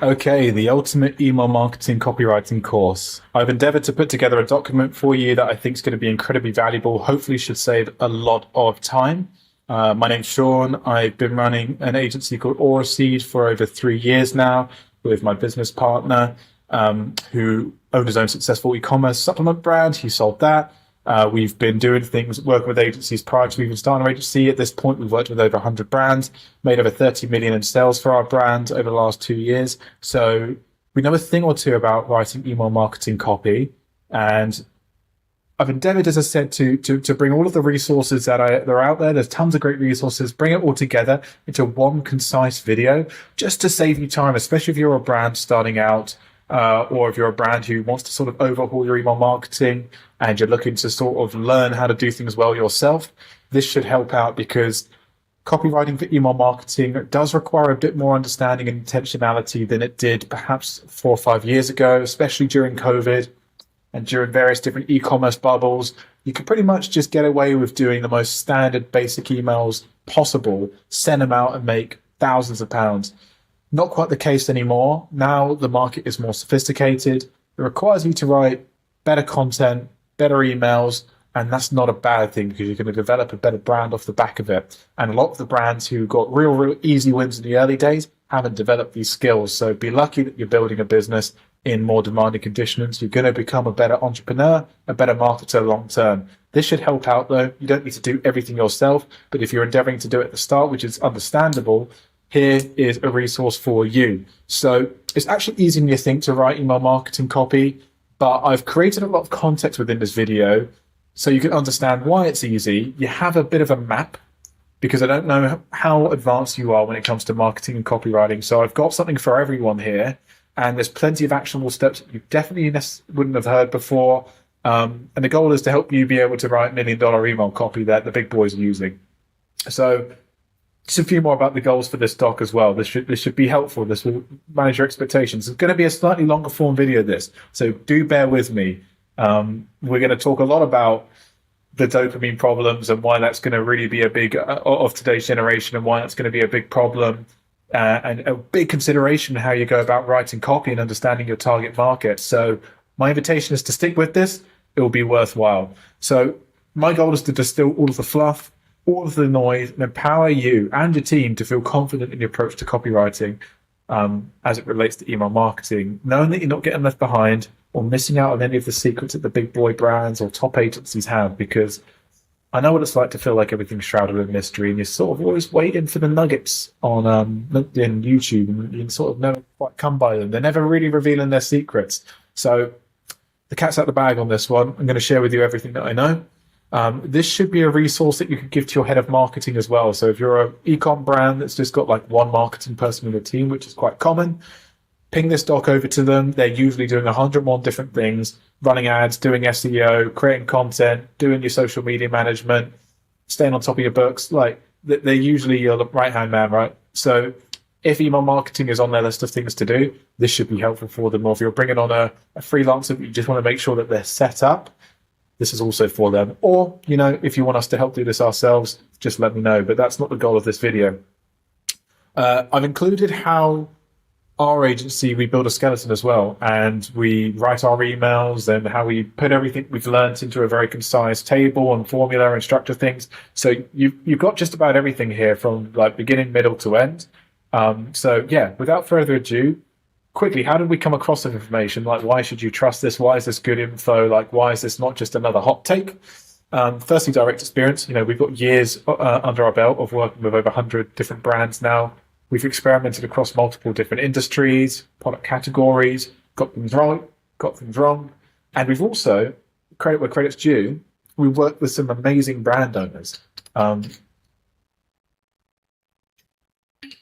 Okay, the ultimate email marketing copywriting course. I've endeavored to put together a document for you that I think is going to be incredibly valuable, hopefully should save a lot of time. My name's Sean. I've been running an agency called AuraSeed for over 3 years now with my business partner, who owned his own successful e-commerce supplement brand. He sold that. We've been doing things, working with agencies prior to even starting our agency. At this point, we've worked with over 100 brands, made over 30 million in sales for our brand over the last 2 years. So we know a thing or two about writing email marketing copy. And I've endeavored, as I said, to bring all of the resources that are out there. There's tons of great resources, bring it all together into one concise video just to save you time, especially if you're a brand starting out, or if you're a brand who wants to sort of overhaul your email marketing and you're looking to sort of learn how to do things well yourself. This should help out because copywriting for email marketing does require a bit more understanding and intentionality than it did perhaps 4 or 5 years ago, especially during COVID and during various different e-commerce bubbles. You could pretty much just get away with doing the most standard basic emails possible, send them out and make thousands of pounds. Not quite the case anymore. Now the market is more sophisticated. It requires you to write better content, better emails, and that's not a bad thing because you're going to develop a better brand off the back of it. And a lot of the brands who got real easy wins in the early days haven't developed these skills. So be lucky that you're building a business in more demanding conditions. You're going to become a better entrepreneur, a better marketer long term. This should help out though. You don't need to do everything yourself, but if you're endeavoring to do it at the start, which is understandable, here is a resource for you. So it's actually easier than you think to write email marketing copy, but I've created a lot of context within this video so you can understand why it's easy. You have a bit of a map because I don't know how advanced you are when it comes to marketing and copywriting. So I've got something for everyone here, and there's plenty of actionable steps that you definitely wouldn't have heard before. And the goal is to help you be able to write $1 million email copy that the big boys are using. So just a few more about the goals for this doc as well. This should be helpful. This will manage your expectations. It's going to be a slightly longer form video, this. So do bear with me. We're going to talk a lot about the dopamine problems and why that's going to really be a big of today's generation and why that's going to be a big problem and a big consideration how you go about writing copy and understanding your target market. So my invitation is to stick with this. It will be worthwhile. So my goal is to distill all of the fluff, all of the noise, and empower you and your team to feel confident in your approach to copywriting as it relates to email marketing, knowing that you're not getting left behind or missing out on any of the secrets that the big boy brands or top agencies have, because I know what it's like to feel like everything's shrouded in mystery and you're sort of always waiting for the nuggets on LinkedIn and YouTube, and you sort of never quite come by them. They're never really revealing their secrets. So the cat's out the bag on this one. I'm going to share with you everything that I know. This should be a resource that you could give to your head of marketing as well. So if you're an e-com brand that's just got like one marketing person in the team, which is quite common, ping this doc over to them. They're usually doing 101 different things, running ads, doing SEO, creating content, doing your social media management, staying on top of your books. Like they're usually your right-hand man, right? So if email marketing is on their list of things to do, this should be helpful for them. Or if you're bringing on a freelancer, you just want to make sure that they're set up, this is also for them. Or, you know, if you want us to help do this ourselves, just let me know. But that's not the goal of this video. I've included how our agency, we build a skeleton as well. And we write our emails and how we put everything we've learned into a very concise table and formula and structure things. So you've got just about everything here from like beginning, middle to end. So yeah, without further ado, quickly, how did we come across this information? Like, why should you trust this? Why is this good info? Like, why is this not just another hot take? Firstly, direct experience. You know, we've got years under our belt of working with over 100 different brands now. We've experimented across multiple different industries, product categories, got things right, got things wrong. And we've also, credit where credit's due, we worked with some amazing brand owners.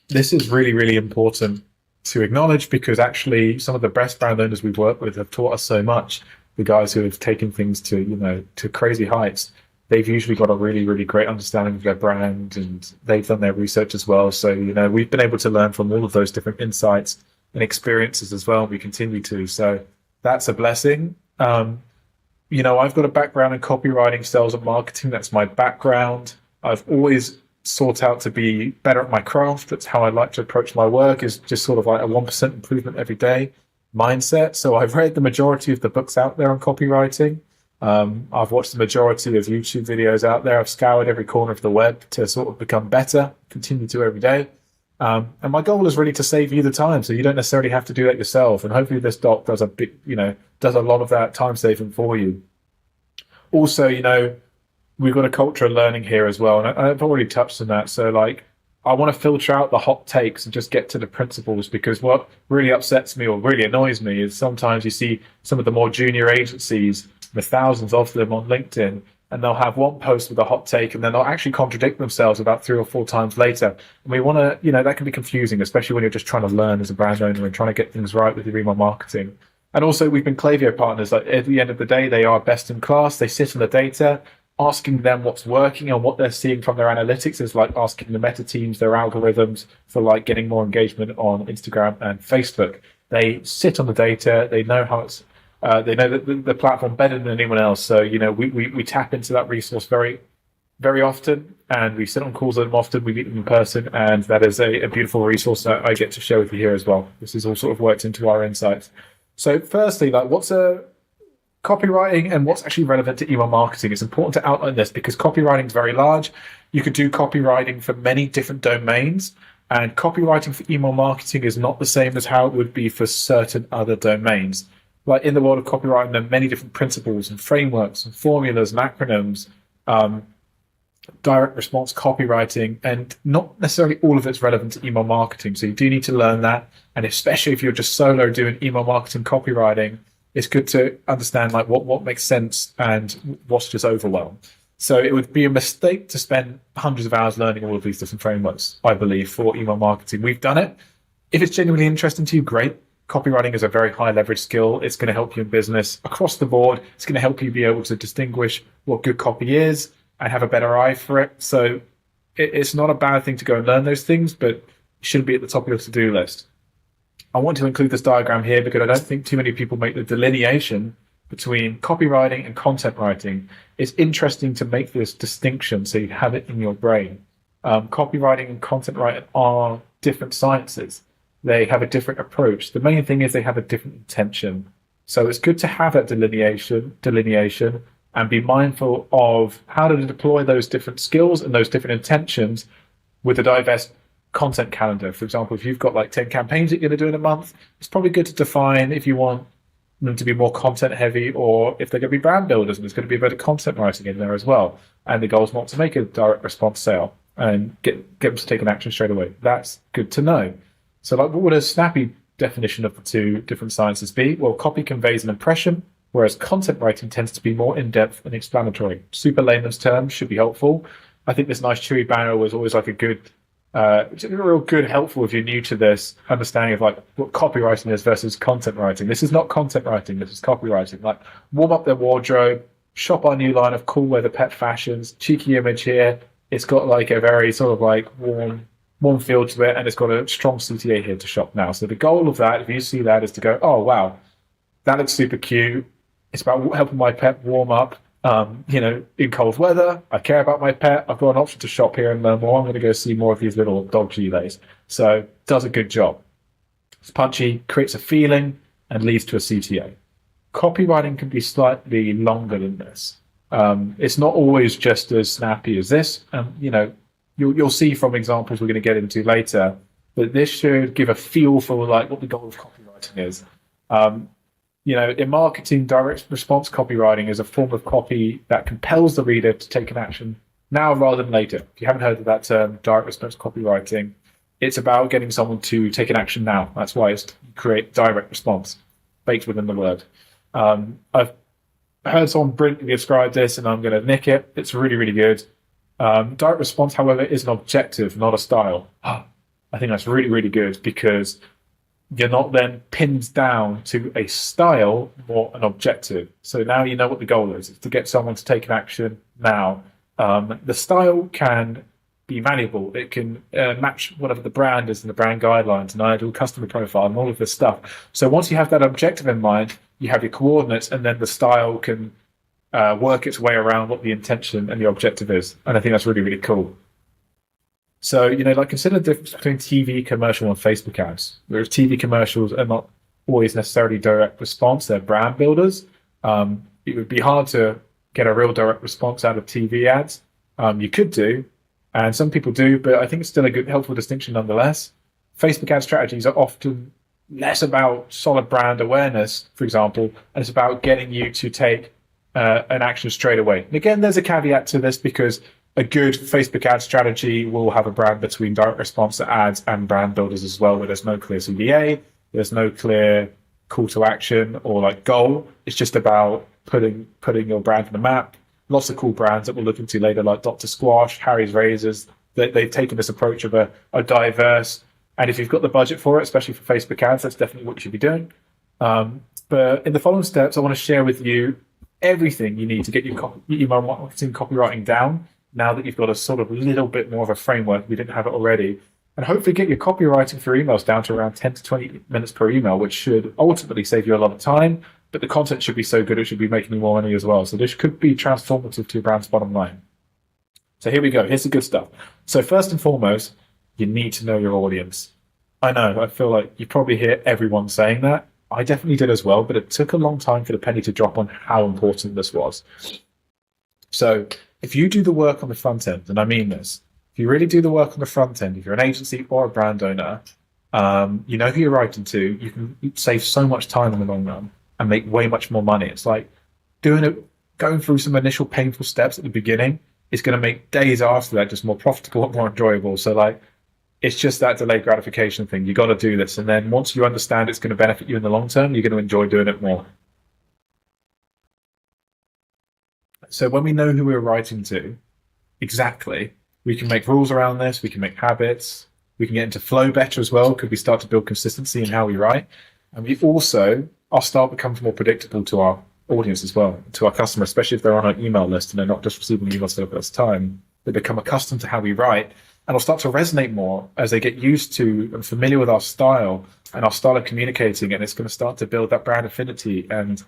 This is really, really important to acknowledge because actually some of the best brand owners we've worked with have taught us so much. The guys who have taken things to, you know, to crazy heights, they've usually got a really, really great understanding of their brand and they've done their research as well. So, you know, we've been able to learn from all of those different insights and experiences as well. And we continue to. So that's a blessing. You know, I've got a background in copywriting, sales and marketing. That's my background. I've always sort out to be better at my craft. That's how I like to approach my work, is just sort of like a 1% improvement every day mindset. So I've read the majority of the books out there on copywriting. I've watched the majority of YouTube videos out there. I've scoured every corner of the web to sort of become better, continue to every day. And my goal is really to save you the time, so you don't necessarily have to do that yourself. And hopefully this doc does does a lot of that time saving for you. Also, we've got a culture of learning here as well, and I've already touched on that. So like, I want to filter out the hot takes and just get to the principles, because what really upsets me or really annoys me is sometimes you see some of the more junior agencies, there's thousands of them on LinkedIn, and they'll have one post with a hot take and then they'll actually contradict themselves about 3 or 4 times later. And we want to, that can be confusing, especially when you're just trying to learn as a brand owner and trying to get things right with your email marketing. And also, we've been Klaviyo partners. Like, at the end of the day, they are best in class. They sit on the data. Asking them what's working and what they're seeing from their analytics is like asking the meta teams their algorithms for like getting more engagement on Instagram and Facebook. They sit on the data. They know how it's, they know the platform better than anyone else. So, we tap into that resource very, very often, and we sit on calls with them often. We meet them in person, and that is a beautiful resource that I get to share with you here as well. This is all sort of worked into our insights. So firstly, like, what's copywriting and what's actually relevant to email marketing? It's important to outline this because copywriting is very large. You could do copywriting for many different domains, and copywriting for email marketing is not the same as how it would be for certain other domains. Like, in the world of copywriting, there are many different principles and frameworks and formulas and acronyms, direct response copywriting, and not necessarily all of it's relevant to email marketing. So you do need to learn that. And especially if you're just solo doing email marketing copywriting, it's good to understand like what makes sense and what's just overwhelm. So it would be a mistake to spend hundreds of hours learning all of these different frameworks, I believe, for email marketing. We've done it. If it's genuinely interesting to you, great. Copywriting is a very high leverage skill. It's going to help you in business across the board. It's going to help you be able to distinguish what good copy is and have a better eye for it. So it's not a bad thing to go and learn those things, but it shouldn't be at the top of your to-do list. I want to include this diagram here because I don't think too many people make the delineation between copywriting and content writing. It's interesting to make this distinction so you have it in your brain. Copywriting and content writing are different sciences. They have a different approach. The main thing is they have a different intention. So it's good to have that delineation and be mindful of how to deploy those different skills and those different intentions with a diverse content calendar. For example, if you've got like 10 campaigns that you're going to do in a month, it's probably good to define if you want them to be more content heavy or if they're going to be brand builders, and there's going to be a bit of content writing in there as well. And the goal is not to make a direct response sale and get them to take an action straight away. That's good to know. So like, what would a snappy definition of the two different sciences be? Well, copy conveys an impression, whereas content writing tends to be more in-depth and explanatory. Super layman's terms should be helpful. I think this nice chewy banner was always like a real good, helpful if you're new to this understanding of like what copywriting is versus content writing. This is not content writing, this is copywriting. Like, warm up their wardrobe, shop our new line of cool weather pet fashions, cheeky image here. It's got like a very sort of like warm feel to it, and it's got a strong CTA here to shop now. So the goal of that, if you see that, is to go, oh wow, that looks super cute. It's about helping my pet warm up. In cold weather, I care about my pet. I've got an option to shop here and learn more. I'm going to go see more of these little dog gilets. So does a good job. It's punchy, creates a feeling, and leads to a CTA. Copywriting can be slightly longer than this. It's not always just as snappy as this. You'll see from examples we're going to get into later, but this should give a feel for like what the goal of copywriting is. In marketing, direct response copywriting is a form of copy that compels the reader to take an action now rather than later. If you haven't heard of that term, direct response copywriting, it's about getting someone to take an action now. That's why it's create direct response baked within the word. I've heard someone brilliantly describe this, and I'm going to nick it. It's really, really good. Direct response, however, is an objective, not a style. I think that's really, really good because you're not then pinned down to a style or an objective. So now you know what the goal is. It's to get someone to take an action now. The style can be malleable. It can match whatever the brand is and the brand guidelines and ideal customer profile and all of this stuff. So once you have that objective in mind, you have your coordinates, and then the style can work its way around what the intention and the objective is. And I think that's really, really cool. So, like consider the difference between TV commercial and Facebook ads. Whereas TV commercials are not always necessarily direct response, they're brand builders. It would be hard to get a real direct response out of TV ads. You could do, and some people do, but I think it's still a good, helpful distinction nonetheless. Facebook ad strategies are often less about solid brand awareness, for example, and it's about getting you to take an action straight away. And again, there's a caveat to this because a good Facebook ad strategy will have a brand between direct response to ads and brand builders as well, where there's no clear CVA, there's no clear call to action or like goal. It's just about putting your brand on the map. Lots of cool brands that we'll look into later, like Dr. Squash, Harry's Razors. They've taken this approach of a diverse, and if you've got the budget for it, especially for Facebook ads, that's definitely what you should be doing. But in the following steps, I want to share with you everything you need to get your email marketing copywriting down now that you've got a sort of little bit more of a framework if you didn't have it already. And hopefully get your copywriting for emails down to around 10 to 20 minutes per email, which should ultimately save you a lot of time. But the content should be so good, it should be making you more money as well. So this could be transformative to your brand's bottom line. So here we go. Here's the good stuff. So first and foremost, you need to know your audience. I know, I feel like you probably hear everyone saying that. I definitely did as well, but it took a long time for the penny to drop on how important this was. So if you do the work on the front end, and I mean this, if you really do the work on the front end, if you're an agency or a brand owner, you know who you're writing to, you can save so much time in the long run and make way much more money. It's like going through some initial painful steps at the beginning is going to make days after that just more profitable and more enjoyable. So like, it's just that delayed gratification thing. You got to do this. And then once you understand it's going to benefit you in the long term, you're going to enjoy doing it more. So when we know who we're writing to, exactly, we can make rules around this. We can make habits. We can get into flow better as well. Could we start to build consistency in how we write? And we also, our style becomes more predictable to our audience as well, to our customer, especially if they're on an email list and they're not just receiving emails for the first time. They become accustomed to how we write, and will start to resonate more as they get used to and familiar with our style and our style of communicating. And it's going to start to build that brand affinity and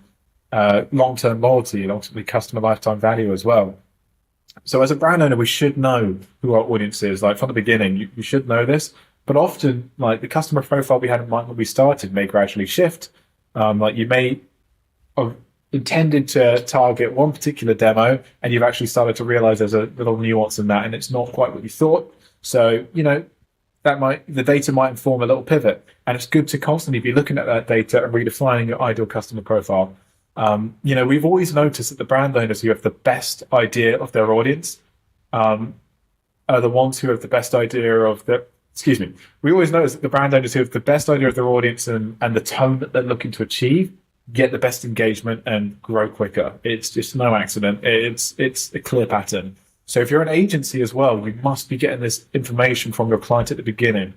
long-term loyalty and ultimately customer lifetime value as well. So as a brand owner, we should know who our audience is. Like from the beginning, you should know this. But often, like the customer profile we had in mind when we started may gradually shift. Like you may have intended to target one particular demo, and you've actually started to realize there's a little nuance in that, and it's not quite what you thought. So, the data might inform a little pivot, and it's good to constantly be looking at that data and redefining your ideal customer profile. We've always noticed that the brand owners who have the best idea of their audience are the ones who have the best idea of we always notice that the brand owners who have the best idea of their audience and the tone that they're looking to achieve get the best engagement and grow quicker. It's just no accident. It's a clear pattern. So if you're an agency as well, you must be getting this information from your client at the beginning.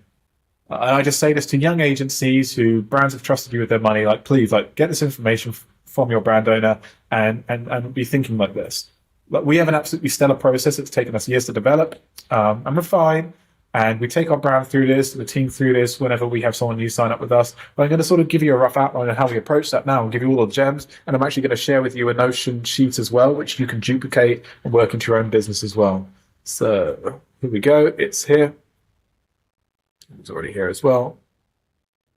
And I just say this to young agencies who brands have trusted you with their money, like, please, like, get this information from your brand owner and be thinking like this. Like, we have an absolutely stellar process. It's taken us years to develop and refine. And we take our brand through this, the team through this, whenever we have someone new sign up with us. But I'm going to sort of give you a rough outline of how we approach that now and give you all the gems. And I'm actually going to share with you a Notion sheet as well, which you can duplicate and work into your own business as well. So here we go. It's here. It's already here as well.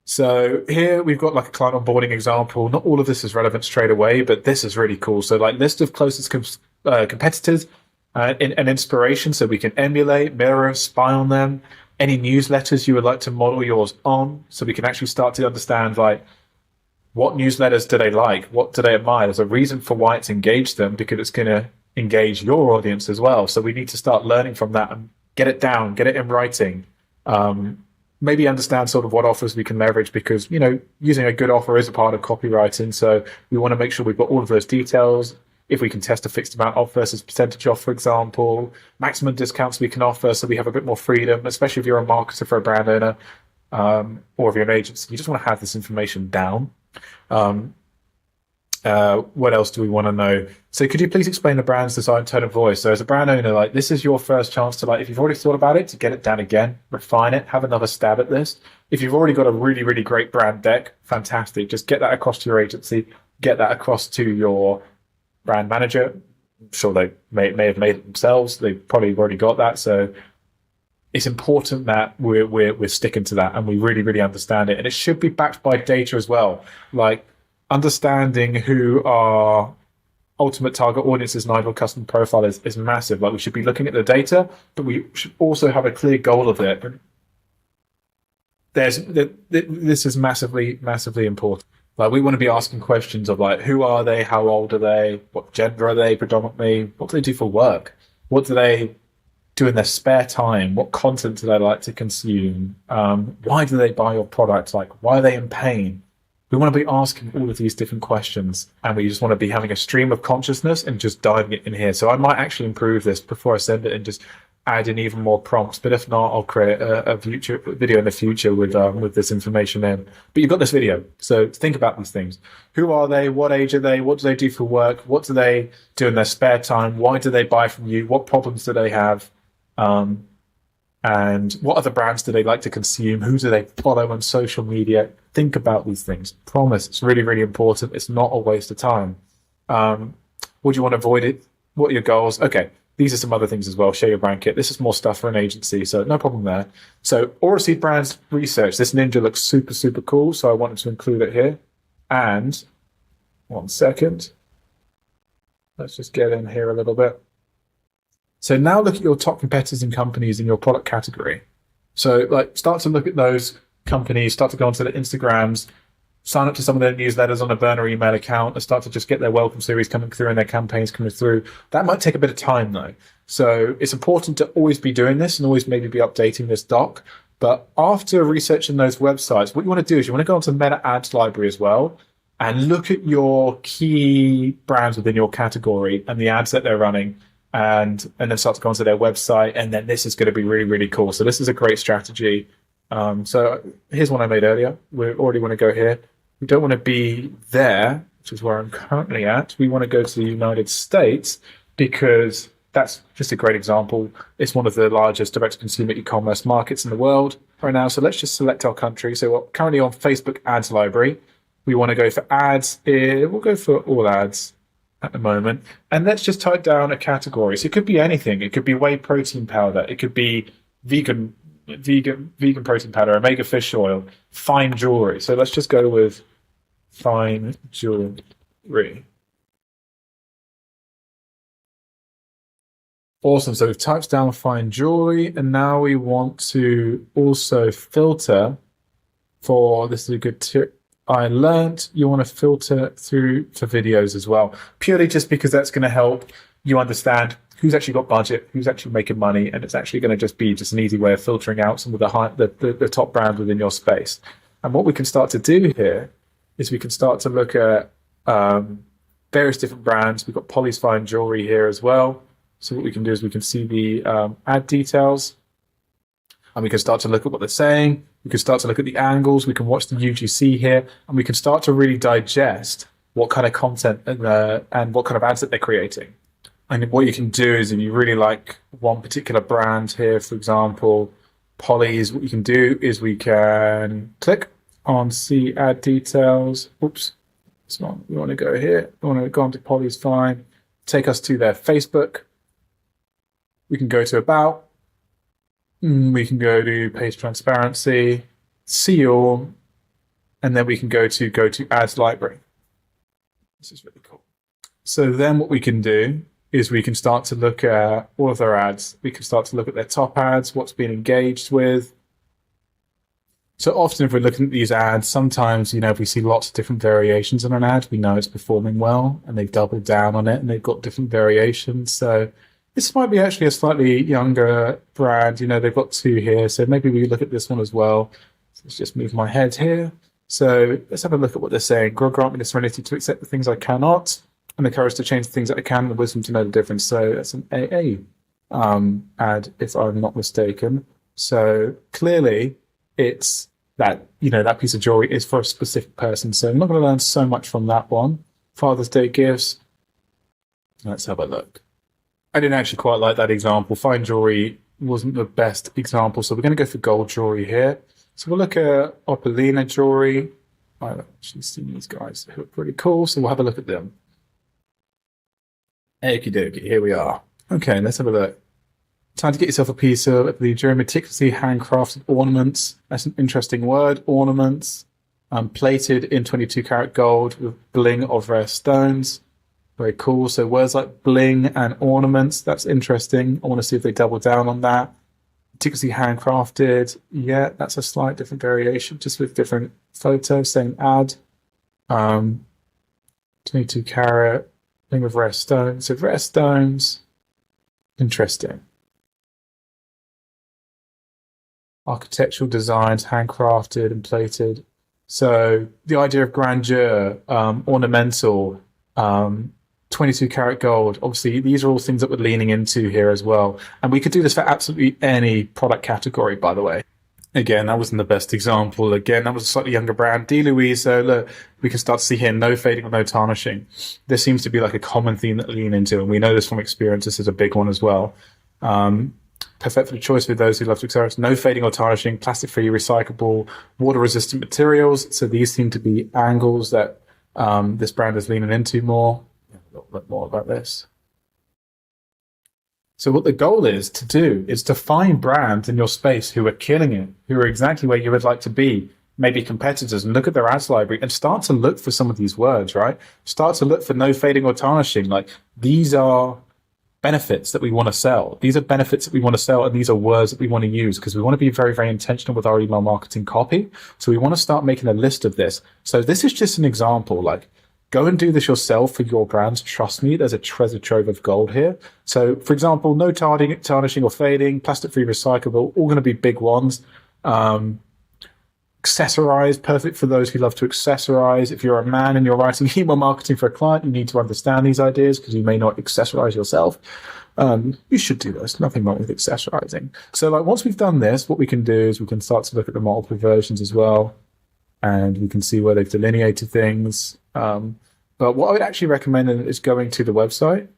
So here we've got like a client onboarding example. Not all of this is relevant straight away, but this is really cool. So like list of closest competitors, an inspiration so we can emulate, mirror, spy on them. Any newsletters you would like to model yours on, so we can actually start to understand like what newsletters do they like, what do they admire. There's a reason for why it's engaged them, because it's going to engage your audience as well. So we need to start learning from that and get it down, get it in writing. Maybe understand sort of what offers we can leverage, because using a good offer is a part of copywriting. So we want to make sure we've got all of those details. If we can test a fixed amount off versus percentage off, for example, maximum discounts we can offer, so we have a bit more freedom, especially if you're a marketer for a brand owner, or if you're an agency. You just want to have this information down. What else do we want to know? So could you please explain the brand's design, tone of voice? So as a brand owner, like this is your first chance to, like, if you've already thought about it, to get it down again, refine it, have another stab at this. If you've already got a really, really great brand deck, fantastic. Just get that across to your agency, get that across to your brand manager. I'm sure they may have made it themselves. They've probably already got that. So it's important that we're sticking to that and we really, really understand it. And it should be backed by data as well. Like understanding who our ultimate target audience's and ideal customer profile is massive. Like we should be looking at the data, but we should also have a clear goal of it. This is massively, massively important. Like we want to be asking questions of like, who are they? How old are they? What gender are they predominantly? What do they do for work? What do they do in their spare time? What content do they like to consume? Why do they buy your product? Like, why are they in pain? We want to be asking all of these different questions, and we just want to be having a stream of consciousness and just diving it in here. So I might actually improve this before I send it and just add in even more prompts. But if not, I'll create a future video in the future with this information in. But you've got this video, so think about these things. Who are they? What age are they? What do they do for work? What do they do in their spare time? Why do they buy from you? What problems do they have? And what other brands do they like to consume? Who do they follow on social media? Think about these things. Promise, it's really, really important. It's not a waste of time. Would you want to avoid it? What are your goals? Okay, these are some other things as well. Share your brand kit. This is more stuff for an agency, so no problem there. So AuraSeed brands research. This ninja looks super, super cool, so I wanted to include it here. And 1 second. Let's just get in here a little bit. So now look at your top competitors and companies in your product category. So like start to look at those companies, start to go onto their Instagrams, sign up to some of their newsletters on a burner email account, and start to just get their welcome series coming through and their campaigns coming through. That might take a bit of time though. So it's important to always be doing this and always maybe be updating this doc. But after researching those websites, what you want to do is you want to go onto Meta Ads Library as well and look at your key brands within your category and the ads that they're running. And then start to go onto their website, and then this is going to be really, really cool. So this is a great strategy. So here's one I made earlier. We already want to go here. We don't want to be there, which is where I'm currently at. We want to go to the United States because that's just a great example. It's one of the largest direct-to-consumer e-commerce markets in the world right now. So let's just select our country. So we're currently on Facebook Ads Library. We want to go for ads. We'll go for all ads at the moment, and let's just type down a category. So it could be anything. It could be whey protein powder. It could be vegan protein powder, omega fish oil, fine jewelry. So let's just go with fine jewelry. Awesome. So we've typed down fine jewelry, and now we want to also filter for, this is a good tip I learned, you want to filter through for videos as well, purely just because that's going to help you understand who's actually got budget, who's actually making money, and it's actually going to just be just an easy way of filtering out some of the top brands within your space. And what we can start to do here is we can start to look at various different brands. We've got Polly's Fine Jewelry here as well. So what we can do is we can see the ad details, and we can start to look at what they're saying. We can start to look at the angles. We can watch the UGC here, and we can start to really digest what kind of content and what kind of ads that they're creating. And what you can do is, if you really like one particular brand here, for example, Polly's, what you can do is we can click on see ad details. Oops, it's not. We want to go here. We want to go onto Polly's Fine, take us to their Facebook. We can go to about. We can go to page transparency, see all, and then we can go to ads library. This is really cool. So then what we can do is we can start to look at all of their ads. We can start to look at their top ads, what's been engaged with. So often if we're looking at these ads, sometimes, if we see lots of different variations on an ad, we know it's performing well, and they've doubled down on it and they've got different variations. So this might be actually a slightly younger brand. They've got 2 here. So maybe we look at this one as well. So let's just move my head here. So let's have a look at what they're saying. God grant me the serenity to accept the things I cannot, and the courage to change the things that I can, and the wisdom to know the difference. So that's an AA ad, if I'm not mistaken. So clearly it's that, that piece of jewelry is for a specific person. So I'm not going to learn so much from that one. Father's Day gifts. Let's have a look. I didn't actually quite like that example. Fine jewelry wasn't the best example. So we're going to go for gold jewelry here. So we'll look at Opalina jewelry. I've actually seen these guys who are pretty cool. So we'll have a look at them. Okie dokie, here we are. Okay, let's have a look. Time to get yourself a piece of the jewelry, meticulously handcrafted ornaments. That's an interesting word, ornaments. Plated in 22 karat gold with bling of rare stones. Very cool. So words like bling and ornaments, that's interesting. I want to see if they double down on that. Meticulously handcrafted. Yeah, that's a slight different variation, just with different photos. Same ad. 22 karat, bling with rare stones. So rare stones, interesting. Architectural designs, handcrafted and plated. So the idea of grandeur, ornamental, 22 karat gold. Obviously, these are all things that we're leaning into here as well. And we could do this for absolutely any product category, by the way. Again, that wasn't the best example. Again, that was a slightly younger brand. D. Louise, so look, we can start to see here, no fading or no tarnishing. This seems to be like a common theme that we lean into. And we know this from experience. This is a big one as well. Perfect for the choice with those who love to experiment. No fading or tarnishing, plastic-free, recyclable, water-resistant materials. So these seem to be angles that this brand is leaning into more. A little bit more about this. So what the goal is to do is to find brands in your space who are killing it, who are exactly where you would like to be, maybe competitors, and look at their ads library and start to look for some of these words, right? Start to look for no fading or tarnishing. Like, these are benefits that we want to sell. These are benefits that we want to sell, and these are words that we want to use because we want to be very, very intentional with our email marketing copy. So we want to start making a list of this. So this is just an example. Like, go and do this yourself for your brands. Trust me, there's a treasure trove of gold here. So, for example, no tarnishing or fading, plastic-free, recyclable, all going to be big ones. Accessorize, perfect for those who love to accessorize. If you're a man and you're writing email marketing for a client, you need to understand these ideas because you may not accessorize yourself. You should do this. Nothing wrong with accessorizing. So, like, once we've done this, what we can do is we can start to look at the multiple versions as well, and we can see where they've delineated things. But what I would actually recommend is going to the website.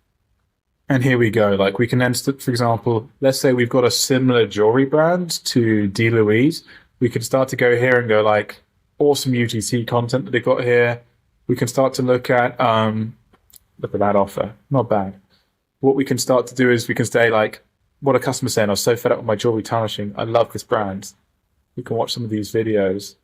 And here we go. Like, we can then, for example, let's say we've got a similar jewelry brand to D. Louise. We can start to go here and go, like, awesome UGC content that they've got here. We can start to look at that offer. Not bad. What we can start to do is we can say, like, what a customer saying, I was so fed up with my jewelry tarnishing. I love this brand. You can watch some of these videos.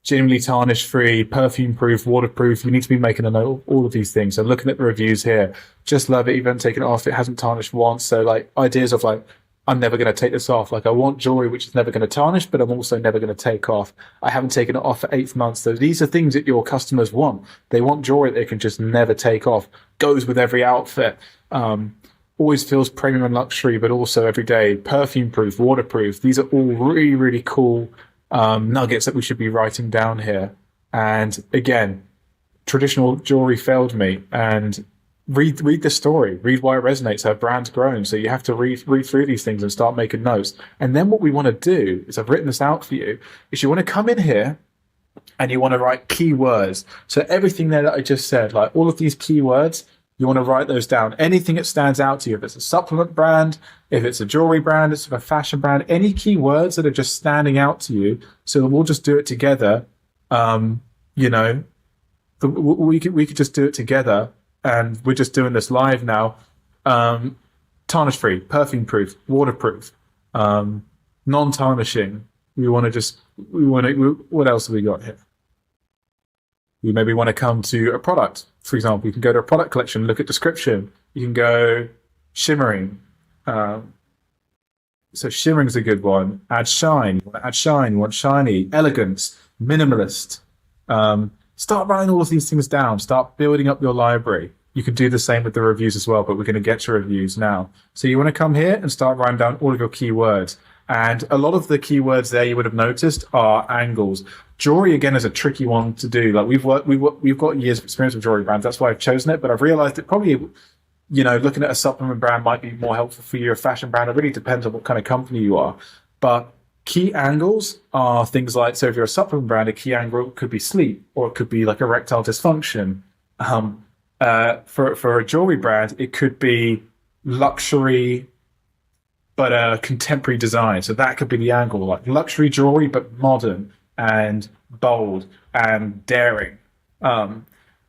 Genuinely tarnish-free, perfume-proof, waterproof. You need to be making a note of all of these things. So looking at the reviews here, just love it. Even taken it off, it hasn't tarnished once. So, like, ideas of, like, I'm never going to take this off. Like, I want jewelry which is never going to tarnish, but I'm also never going to take off. I haven't taken it off for 8 months. So these are things that your customers want. They want jewelry that they can just never take off. Goes with every outfit. Always feels premium and luxury, but also every day. Perfume-proof, waterproof. These are all really, really cool nuggets that we should be writing down here. And again, traditional jewelry failed me. And read the story, read why it resonates, how brand's grown. So you have to read through these things and start making notes. And then what we want to do is, I've written this out for you, is you want to come in here and you want to write keywords. So everything there that I just said, like all of these keywords, you want to write those down. Anything that stands out to you, if it's a supplement brand, if it's a jewelry brand, it's a fashion brand, any keywords that are just standing out to you. So we'll just do it together. We could just do it together, and we're just doing this live now. Tarnish-free, perfume-proof, waterproof, non-tarnishing. What else have we got here? You maybe want to come to a product. For example, you can go to a product collection, look at description. You can go shimmering. So shimmering's a good one. Add shine. You want to add shine. You want shiny, elegance, minimalist. Start writing all of these things down. Start building up your library. You can do the same with the reviews as well, but we're going to get to reviews now. So you want to come here and start writing down all of your keywords. And a lot of the keywords there you would have noticed are angles. Jewelry, again, is a tricky one to do. Like, we've got years of experience with jewelry brands. That's why I've chosen it. But I've realized that probably, looking at a supplement brand might be more helpful for you. A fashion brand, it really depends on what kind of company you are. But key angles are things like, so if you're a supplement brand, a key angle could be sleep, or it could be like erectile dysfunction. For a jewelry brand, it could be luxury, but a contemporary design. So that could be the angle, like luxury jewelry, but modern and bold and daring.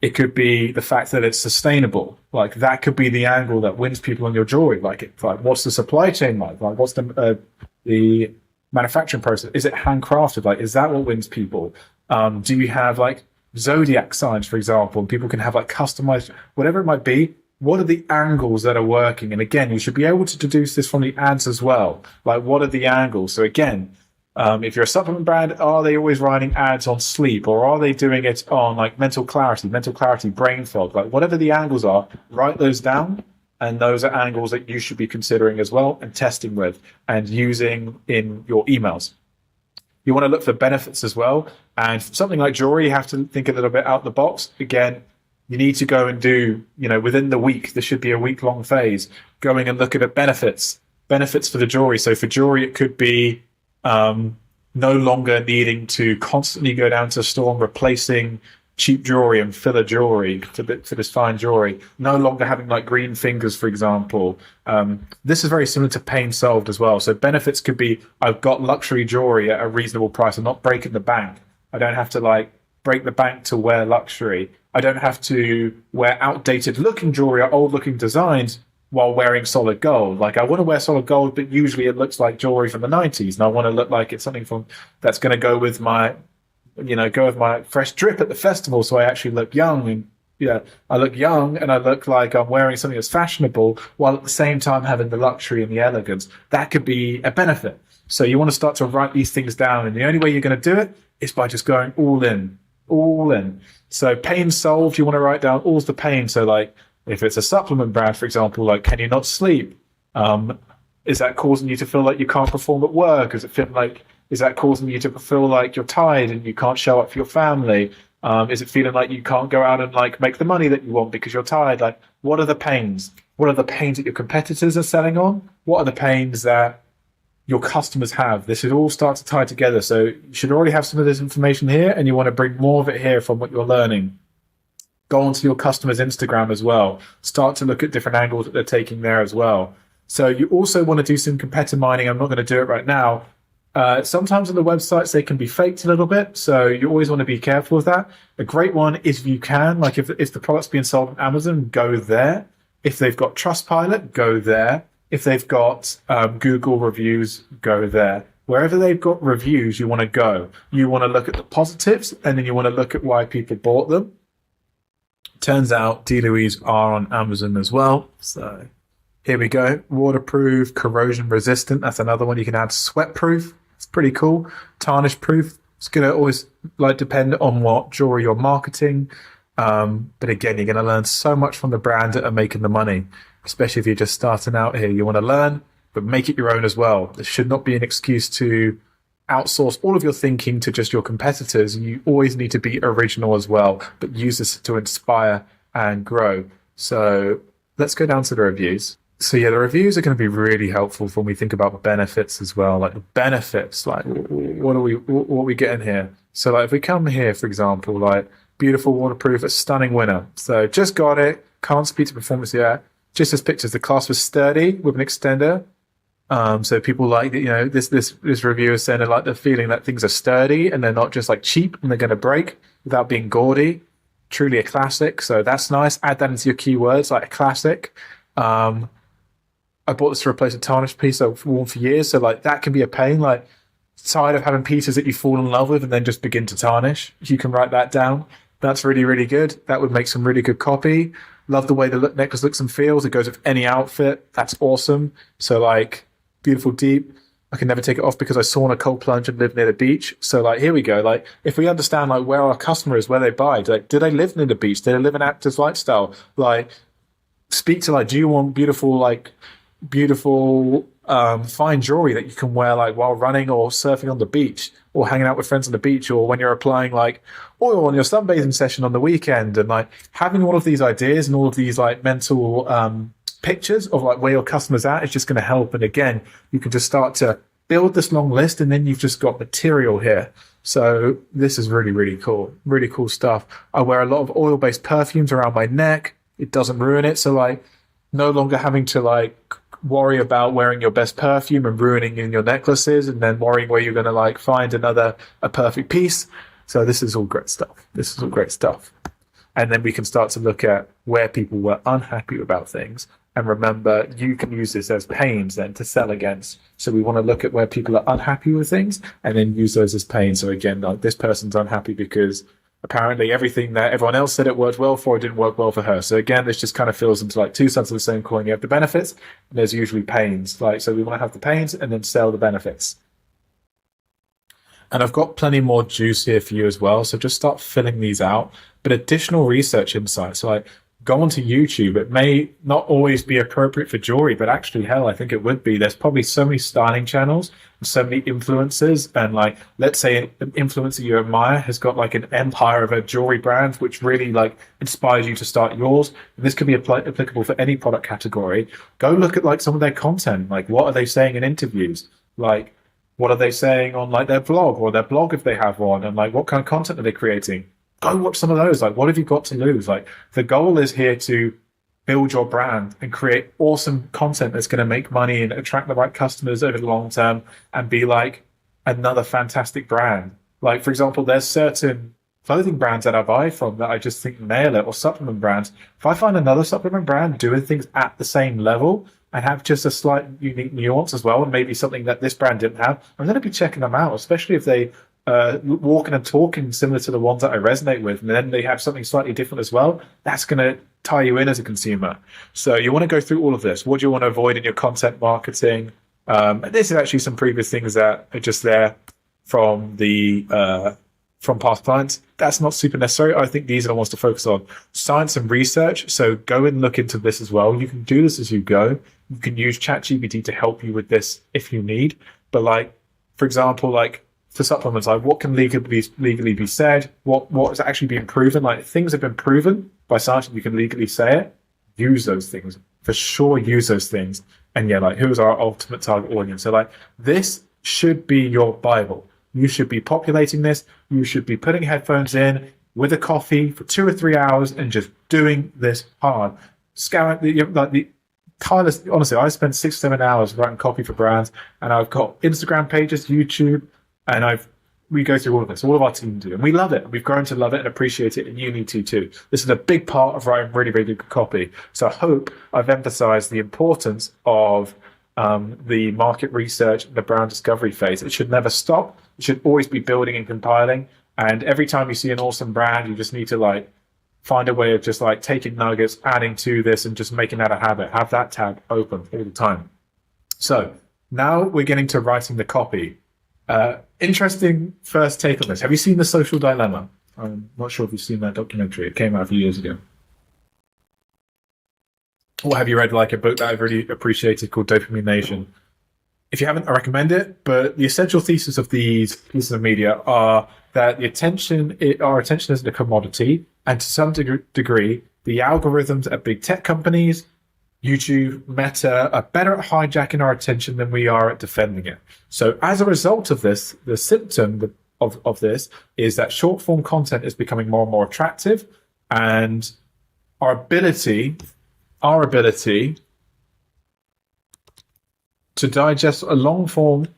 It could be the fact that it's sustainable. Like that could be the angle that wins people on your jewelry. Like, it's like, what's the supply chain like? Like, what's the manufacturing process? Is it handcrafted? Like, is that what wins people? Do you have like zodiac signs, for example? And people can have like customized, whatever it might be. What are the angles that are working? And again, you should be able to deduce this from the ads as well. Like, what are the angles? So again, if you're a supplement brand, are they always writing ads on sleep, or are they doing it on like mental clarity, brain fog? Like, whatever the angles are, write those down. And those are angles that you should be considering as well and testing with and using in your emails. You want to look for benefits as well. And something like jewelry, you have to think a little bit out the box. Again, you need to go and do, within the week, there should be a week-long phase, going and look at benefits for the jewelry. So for jewelry, it could be no longer needing to constantly go down to a store and replacing cheap jewelry and filler jewelry for this fine jewelry. No longer having like green fingers, for example. This is very similar to pain solved as well. So benefits could be, I've got luxury jewelry at a reasonable price. I'm not breaking the bank. I don't have to like break the bank to wear luxury. I don't have to wear outdated looking jewelry or old looking designs while wearing solid gold. Like, I want to wear solid gold, but usually it looks like jewelry from the 90s. And I want to look like it's something that's going to go with my fresh drip at the festival. So I actually look young, and I look young and I look like I'm wearing something that's fashionable while at the same time having the luxury and the elegance. That could be a benefit. So you want to start to write these things down. And the only way you're going to do it is by just going all in. So pain solved, you want to write down all's the pain. So like, if it's a supplement brand, for example, like, can you not sleep? Is that causing you to feel like you can't perform at work? Is that causing you to feel like you're tired and you can't show up for your family? Is it feeling like you can't go out and like make the money that you want because you're tired? Like, what are the pains? What are the pains that your competitors are selling on? What are the pains that your customers have? This should all start to tie together. So you should already have some of this information here, and you want to bring more of it here from what you're learning. Go onto your customer's Instagram as well. Start to look at different angles that they're taking there as well. So you also want to do some competitor mining. I'm not going to do it right now. Sometimes on the websites, they can be faked a little bit. So you always want to be careful with that. A great one is, if you can, like if the product's being sold on Amazon, go there. If they've got Trustpilot, go there. If they've got Google reviews, go there. Wherever they've got reviews, you want to go. You want to look at the positives, and then you want to look at why people bought them. Turns out D-Louise are on Amazon as well. So here we go. Waterproof, corrosion resistant. That's another one. You can add sweat proof. It's pretty cool. Tarnish proof. It's going to always depend on what jewelry you're marketing. But again, you're going to learn so much from the brand that are making the money, especially if you're just starting out here. You want to learn, but make it your own as well. There should not be an excuse to outsource all of your thinking to just your competitors. You always need to be original as well, but use this to inspire and grow. So let's go down to the reviews. So yeah, the reviews are going to be really helpful when we think about benefits as well. Like the benefits, like what are we getting here? So like if we come here, for example, like beautiful, waterproof, a stunning winner. So just got it. Can't speak to performance yet. Just as pictures, the clasp was sturdy with an extender. So people like, this review is saying they like the feeling that things are sturdy and they're not just like cheap and they're going to break without being gaudy. Truly a classic. So that's nice. Add that into your keywords, like a classic. I bought this to replace a tarnished piece I've worn for years. So like that can be a pain. Like, tired of having pieces that you fall in love with and then just begin to tarnish. You can write that down. That's really, really good. That would make some really good copy. Love the way the necklace looks and feels. It goes with any outfit. That's awesome. So like, beautiful deep. I can never take it off because I sauna cold plunge and live near the beach. So like, here we go. Like, if we understand like where our customer is, where they buy, like, do they live near the beach? Do they live an actor's lifestyle? Like, speak to like, do you want beautiful fine jewelry that you can wear like while running or surfing on the beach or hanging out with friends on the beach, or when you're applying like oil on your sunbathing session on the weekend? And like having all of these ideas and all of these like mental pictures of like where your customer's at is just going to help. And again, you can just start to build this long list, and then you've just got material here. So this is really, really cool stuff. I wear a lot of oil-based perfumes around my neck. It doesn't ruin it. So like, no longer having to like worry about wearing your best perfume and ruining in your necklaces, and then worrying where you're going to like find a perfect piece. So this is all great stuff. And then we can start to look at where people were unhappy about things. And remember, you can use this as pains then to sell against. So we want to look at where people are unhappy with things and then use those as pains. So again, like this person's unhappy because apparently everything that everyone else said it worked well for, it didn't work well for her. So again, this just kind of fills into like two sides of the same coin. You have the benefits and there's usually pains. Like, so we want to have the pains and then sell the benefits. And I've got plenty more juice here for you as well. So just start filling these out. But additional research insights, so like go onto YouTube. It may not always be appropriate for jewelry, but actually, hell, I think it would be. There's probably so many styling channels, and so many influencers. And like, let's say an influencer you admire has got like an empire of a jewelry brand, which really like inspires you to start yours. And this could be applicable for any product category. Go look at like some of their content. Like, what are they saying in interviews? Like, what are they saying on like their blog or their blog if they have one? And like, what kind of content are they creating? Go watch some of those. Like, what have you got to lose? Like, the goal is here to build your brand and create awesome content that's going to make money and attract the right customers over the long term and be like another fantastic brand. Like, for example, there's certain clothing brands that I buy from that I just think nail it, or supplement brands. If I find another supplement brand doing things at the same level and have just a slight unique nuance as well, and maybe something that this brand didn't have, I'm going to be checking them out, especially if they walking and talking similar to the ones that I resonate with, and then they have something slightly different as well. That's going to tie you in as a consumer. So you want to go through all of this. What do you want to avoid in your content marketing? This is actually some previous things that are just there from the from past clients. That's not super necessary. I think these are the ones to focus on. Science and research. So go and look into this as well. You can do this as you go. You can use ChatGPT to help you with this if you need. But like, for example, like for supplements, like what can legally be said? What is actually being proven? Like, things have been proven by science, you can legally say it. Use those things. For sure, use those things. And yeah, like, who's our ultimate target audience? So like, this should be your Bible. You should be populating this. You should be putting headphones in with a coffee for 2 or 3 hours and just doing this hard. Scouring the tireless. Honestly, I spend 6-7 hours writing copy for brands, and I've got Instagram pages, YouTube, and we go through all of this. All of our team do, and we love it. We've grown to love it and appreciate it, and you need to too. This is a big part of writing really, really good copy. So I hope I've emphasized the importance of the market research and the brand discovery phase. It should never stop. It should always be building and compiling. And every time you see an awesome brand, you just need to like find a way of just like taking nuggets, adding to this, and just making that a habit. Have that tab open all the time. So now we're getting to writing the copy. Interesting first take on this. Have you seen The Social Dilemma? I'm not sure if you've seen that documentary. It came out a few years ago. Or have you read like a book that I've really appreciated called Dopamine Nation? If you haven't, I recommend it. But the essential thesis of these pieces of media are that our attention isn't a commodity, and to some degree, the algorithms at big tech companies, YouTube, Meta, are better at hijacking our attention than we are at defending it. So as a result of this, the symptom of this is that short form content is becoming more and more attractive, and our ability to digest long form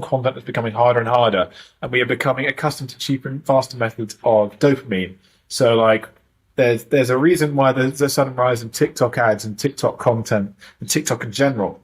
content is becoming harder and harder, and we are becoming accustomed to cheaper and faster methods of dopamine. So like, there's a reason why there's a sudden rise in TikTok ads and TikTok content and TikTok in general.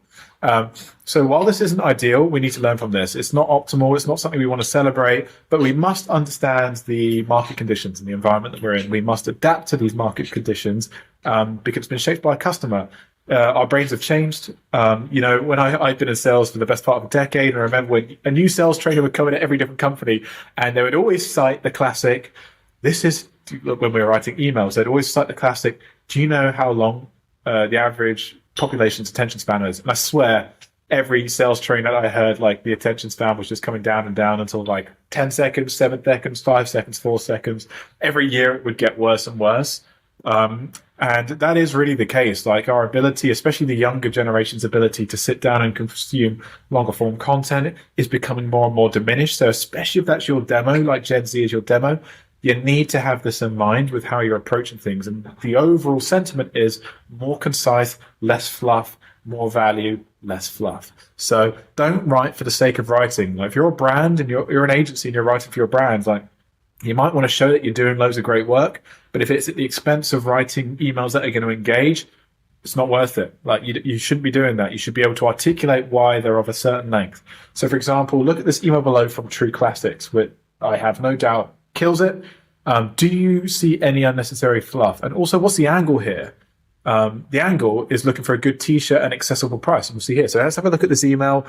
So while this isn't ideal, we need to learn from this. It's not optimal. It's not something we want to celebrate, but we must understand the market conditions and the environment that we're in. We must adapt to these market conditions because it's been shaped by a customer. Our brains have changed. When I've been in sales for the best part of a decade, and I remember when a new sales trainer would come in at every different company, and they would always cite the classic, when we were writing emails, they'd always cite the classic, do you know how long the average population's attention span is? And I swear, every sales trainer that I heard, like, the attention span was just coming down and down until like 10 seconds, 7 seconds, 5 seconds, 4 seconds. Every year it would get worse and worse. And that is really the case. Like, our ability, especially the younger generation's ability to sit down and consume longer form content, is becoming more and more diminished. So especially if that's your demo, like Gen Z is your demo, you need to have this in mind with how you're approaching things. And the overall sentiment is more concise, less fluff, more value, less fluff. So don't write for the sake of writing. Like, if you're a brand and you're an agency and you're writing for your brand, like, You might want to show that you're doing loads of great work, but if it's at the expense of writing emails that are going to engage, it's not worth it. Like you shouldn't be doing that. You should be able to articulate why they're of a certain length. So for example, look at this email below from True Classics, which I have no doubt kills it. Do you see any unnecessary fluff? And also, what's the angle here? The angle is looking for a good t-shirt and accessible price. And we'll see here. So let's have a look at this email.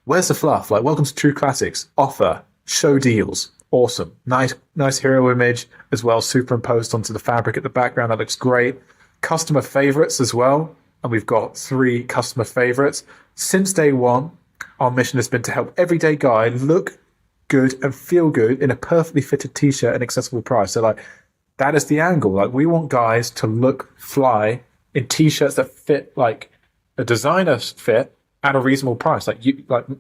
Where's the fluff? Like, welcome to True Classics. Offer. Show deals. Awesome. Nice hero image as well, superimposed onto the fabric at the background. That looks great. Customer favorites as well. And we've got 3 customer favorites. Since day one, our mission has been to help everyday guy look good and feel good in a perfectly fitted t-shirt and accessible price. So like, that is the angle. Like, we want guys to look fly in t-shirts that fit like a designer's fit at a reasonable price. Like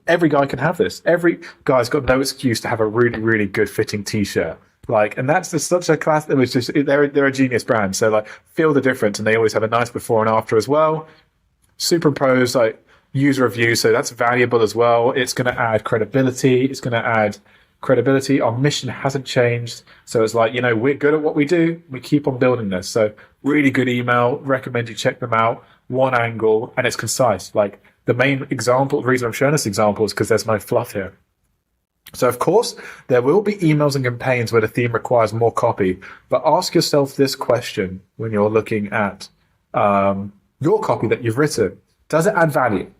every guy can have this. Every guy's got no excuse to have a really, really good fitting t-shirt. Like, and that's just such a class. It was just, they're a genius brand. So like, feel the difference. And they always have a nice before and after as well. Superimpose like user review. So that's valuable as well. It's going to add credibility. Our mission hasn't changed. So it's like, we're good at what we do. We keep on building this. So really good email. Recommend you check them out. One angle, and it's concise. Like, the main example, the reason I'm showing this example is because there's no fluff here. So of course, there will be emails and campaigns where the theme requires more copy, but ask yourself this question when you're looking at your copy that you've written. Does it add value?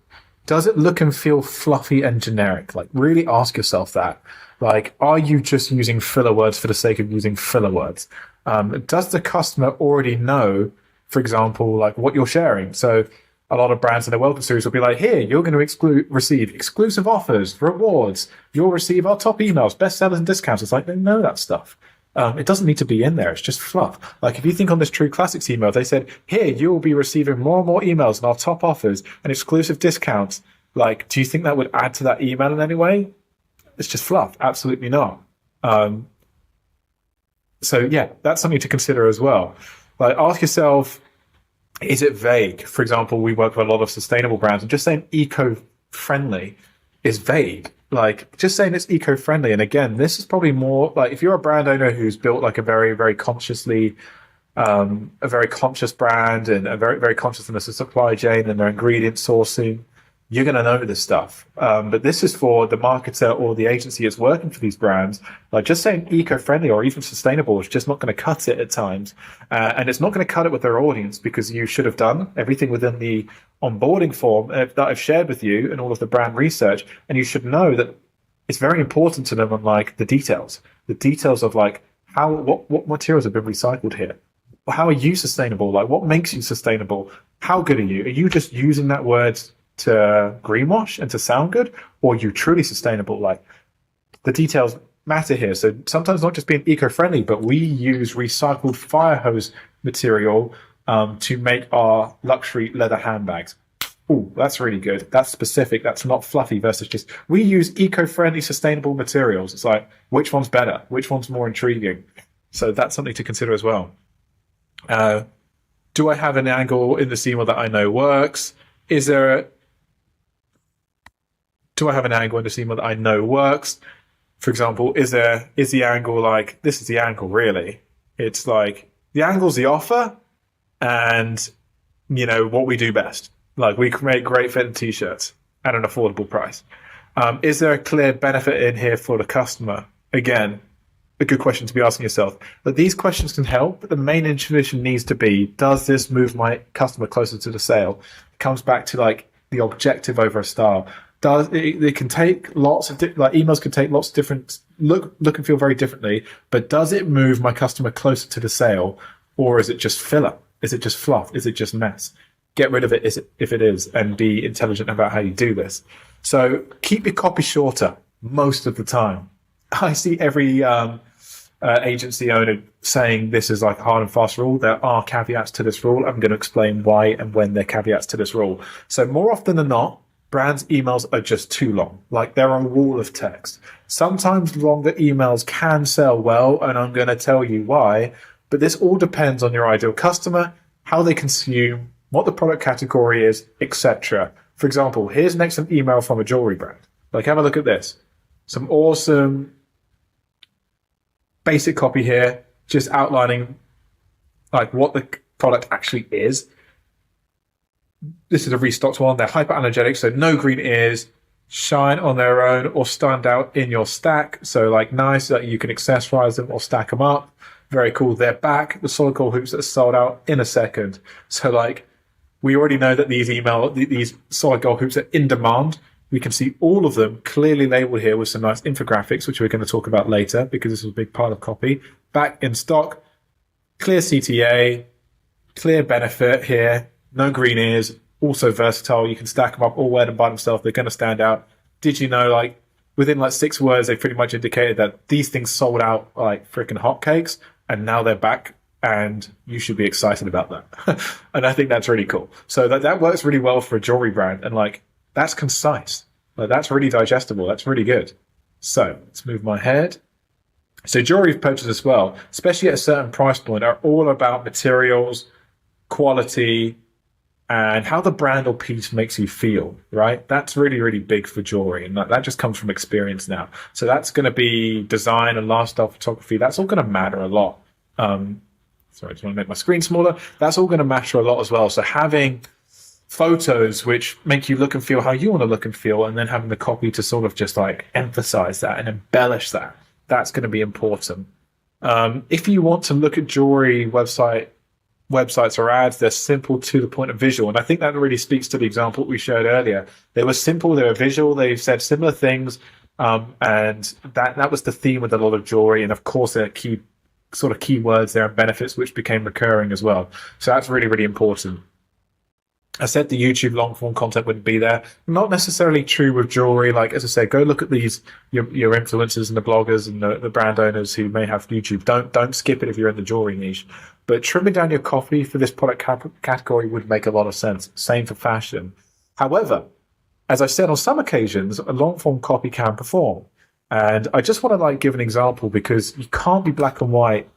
Does it look and feel fluffy and generic? Like, really ask yourself that. Like, are you just using filler words for the sake of using filler words? Does the customer already know, for example, like what you're sharing? So a lot of brands in their welcome series will be like, here, you're going to receive exclusive offers, rewards. You'll receive our top emails, bestsellers and discounts. It's like, they know that stuff. It doesn't need to be in there. It's just fluff. Like, if you think on this True Classics email, they said, here, you will be receiving more and more emails and our top offers and exclusive discounts. Like, do you think that would add to that email in any way? It's just fluff. Absolutely not. So yeah, that's something to consider as well. Like, ask yourself, is it vague? For example, we work with a lot of sustainable brands, and just saying eco-friendly is vague. Like, just saying it's eco-friendly. And again, this is probably more like, if you're a brand owner who's built like a very, very consciously, a very conscious brand and a very, very conscious in the supply chain and their ingredient sourcing, you're going to know this stuff. But this is for the marketer or the agency that's working for these brands. Like, just saying eco-friendly or even sustainable is just not going to cut it at times. And it's not going to cut it with their audience, because you should have done everything within the onboarding form that I've shared with you and all of the brand research. And you should know that it's very important to them on like the details of like what materials have been recycled here. How are you sustainable? Like, what makes you sustainable? How good are you? Are you just using that word to greenwash and to sound good, or are you truly sustainable? Like, the details matter here. So sometimes not just being eco-friendly, but we use recycled fire hose material to make our luxury leather handbags. Oh, that's really good. That's specific. That's not fluffy versus just, we use eco-friendly, sustainable materials. It's like, which one's better? Which one's more intriguing? So that's something to consider as well. Do I have an angle in this email that I know works? Do I have an angle in this email that I know works? For example, is the angle like, this is the angle really? It's like, the angle's the offer and, what we do best. Like, we create great fitting t-shirts at an affordable price. Is there a clear benefit in here for the customer? Again, a good question to be asking yourself. But these questions can help, but the main intuition needs to be, does this move my customer closer to the sale? It comes back to like the objective over a style. It can take lots of emails can take lots of different look and feel very differently, but does it move my customer closer to the sale, or is it just filler? Is it just fluff? Is it just mess? Get rid of it if it is, and be intelligent about how you do this. So keep your copy shorter most of the time. I see every agency owner saying this is like a hard and fast rule. There are caveats to this rule. I'm going to explain why and when there are caveats to this rule. So more often than not, brands' emails are just too long. Like, they're a wall of text. Sometimes longer emails can sell well, and I'm going to tell you why. But this all depends on your ideal customer, how they consume, what the product category is, etc. For example, here's an excellent email from a jewelry brand. Like, have a look at this. Some awesome basic copy here, just outlining like what the product actually is. This is a restocked one. They're hyperallergenic, so no green ears, shine on their own or stand out in your stack. So like nice that you can accessorize them or stack them up. Very cool. They're back. The solid gold hoops that are sold out in a second. So like we already know that these solid gold hoops are in demand. We can see all of them clearly labeled here with some nice infographics, which we're going to talk about later because this is a big part of copy. Back in stock, clear CTA, clear benefit here, no green ears, also versatile. You can stack them up or wear them by themselves. They're going to stand out. Did you know, like, within like 6 words, they pretty much indicated that these things sold out like freaking hotcakes, and now they're back, and you should be excited about that. And I think that's really cool. So that works really well for a jewelry brand, and like, that's concise. Like, that's really digestible. That's really good. So let's move my head. So jewelry purchases as well, especially at a certain price point, are all about materials, quality, and how the brand or piece makes you feel, right? That's really, really big for jewelry. And that just comes from experience now. So that's going to be design and lifestyle photography. That's all going to matter a lot. Sorry, I just want to make my screen smaller. That's all going to matter a lot as well. So having photos which make you look and feel how you want to look and feel, and then having the copy to sort of just like emphasize that and embellish that, that's going to be important. If you want to look at jewelry websites or ads, they're simple, to the point, of visual. And I think that really speaks to the example we showed earlier. They were simple, they were visual, they said similar things. And that was the theme with a lot of jewelry. And of course, there are keywords there and benefits, which became recurring as well. So that's really, really important. I said the YouTube long form content wouldn't be there. Not necessarily true with jewelry. Like, as I said, go look at your influencers and the bloggers and the brand owners who may have YouTube. Don't skip it if you're in the jewelry niche. But trimming down your copy for this product category would make a lot of sense. Same for fashion. However, as I said, on some occasions, a long form copy can perform. And I just want to like give an example, because you can't be black and white.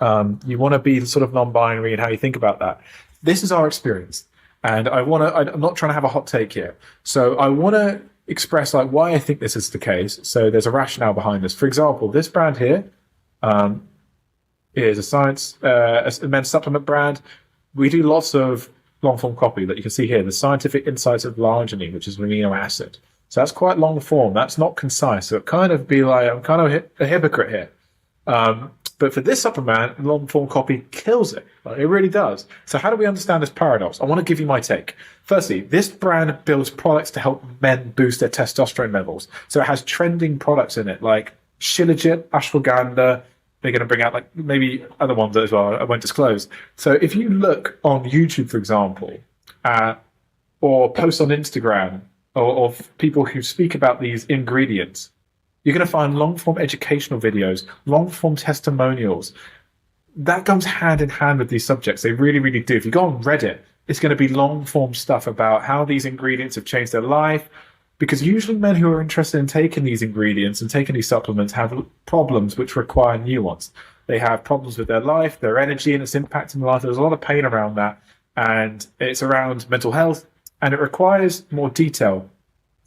You want to be sort of non-binary in how you think about that. This is our experience. And I'm not trying to have a hot take here. So I want to express like why I think this is the case. So there's a rationale behind this. For example, this brand here is a men's supplement brand. We do lots of long form copy that you can see here. The scientific insights of arginine, which is an amino acid. So that's quite long form. That's not concise. So it kind of be like, I'm kind of a hypocrite here. But for this supplement, long form copy kills it. Like, it really does. So how do we understand this paradox? I want to give you my take. Firstly, this brand builds products to help men boost their testosterone levels. So it has trending products in it, like Shilajit, ashwagandha. They're going to bring out like maybe other ones as well. I won't disclose. So if you look on YouTube, for example, or post on Instagram, or people who speak about these ingredients, you're going to find long-form educational videos, long-form testimonials. That comes hand in hand with these subjects. They really, really do. If you go on Reddit, it's going to be long-form stuff about how these ingredients have changed their life. Because usually men who are interested in taking these ingredients and taking these supplements have problems which require nuance. They have problems with their life, their energy, and its impact in their life. There's a lot of pain around that. And it's around mental health, and it requires more detail.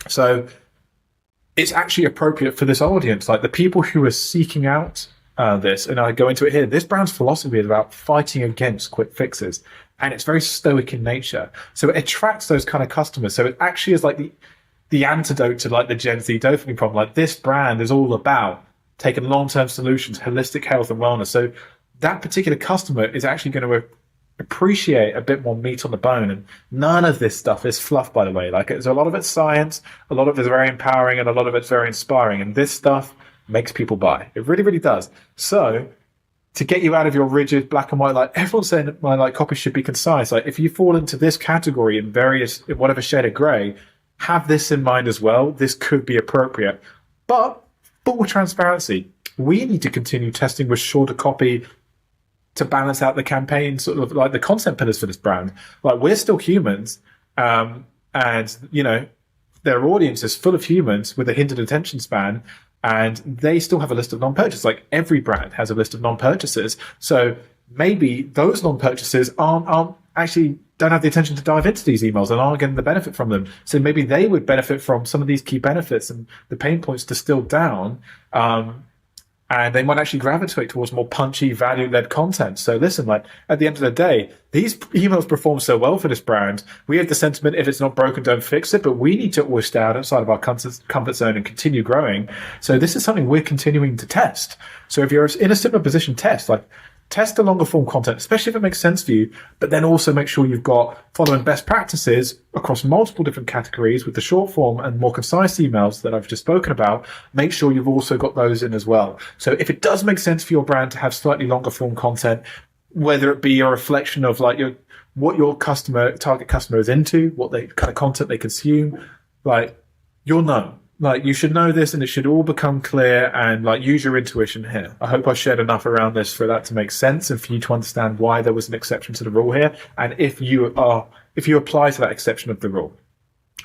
So it's actually appropriate for this audience, like the people who are seeking out this. And I go into it here. This brand's philosophy is about fighting against quick fixes, and it's very stoic in nature. So it attracts those kind of customers. So it actually is like the antidote to like the Gen Z dopamine problem. Like, this brand is all about taking long-term solutions, holistic health and wellness. So that particular customer is actually going to appreciate a bit more meat on the bone. And none of this stuff is fluff, by the way. Like, a lot of it's science, a lot of it's very empowering, and a lot of it's very inspiring. And this stuff makes people buy. It really, really does. So to get you out of your rigid black and white, like everyone's saying that my like copy should be concise. Like, if you fall into this category in whatever shade of gray, have this in mind as well. This could be appropriate. But full transparency, we need to continue testing with shorter copy to balance out the campaign, sort of like the content pillars for this brand. Like, we're still humans, and you know, their audience is full of humans with a hindered attention span, and they still have a list of non-purchases. Like, every brand has a list of non-purchases. So maybe those non-purchases aren't actually don't have the attention to dive into these emails and aren't getting the benefit from them. So maybe they would benefit from some of these key benefits and the pain points distilled down. and they might actually gravitate towards more punchy, value-led content. So listen, like at the end of the day, these emails perform so well for this brand. We have the sentiment, if it's not broken, don't fix it, but we need to always stay outside of our comfort zone and continue growing. So this is something we're continuing to test. So if you're in a similar position, test the longer form content, especially if it makes sense for you, but then also make sure you've got following best practices across multiple different categories with the short form and more concise emails that I've just spoken about. Make sure you've also got those in as well. So if it does make sense for your brand to have slightly longer form content, whether it be a reflection of like what your target customer is into, what kind of content they consume, like you'll know. Like you should know this, and it should all become clear, and like use your intuition here. I hope I shared enough around this for that to make sense and for you to understand why there was an exception to the rule here. And if you apply to that exception of the rule,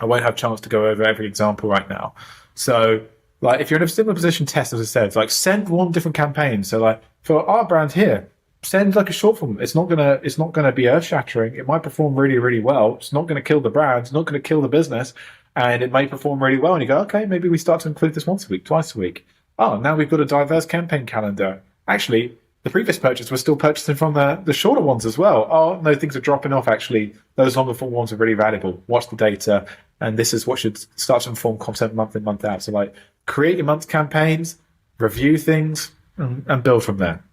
I won't have a chance to go over every example right now. So like if you're in a similar position, test, as I said, like send one different campaign. So like for our brand here, send like a short form. It's not gonna be earth shattering. It might perform really, really well. It's not gonna kill the brand. It's not gonna kill the business. And it may perform really well. And you go, okay, maybe we start to include this once a week, twice a week. Oh, now we've got a diverse campaign calendar. Actually, the previous purchase was still purchasing from the shorter ones as well. Oh, no, things are dropping off. Actually, those longer form ones are really valuable. Watch the data. And this is what should start to inform content month in, month out. So like create your month campaigns, review things, and build from there.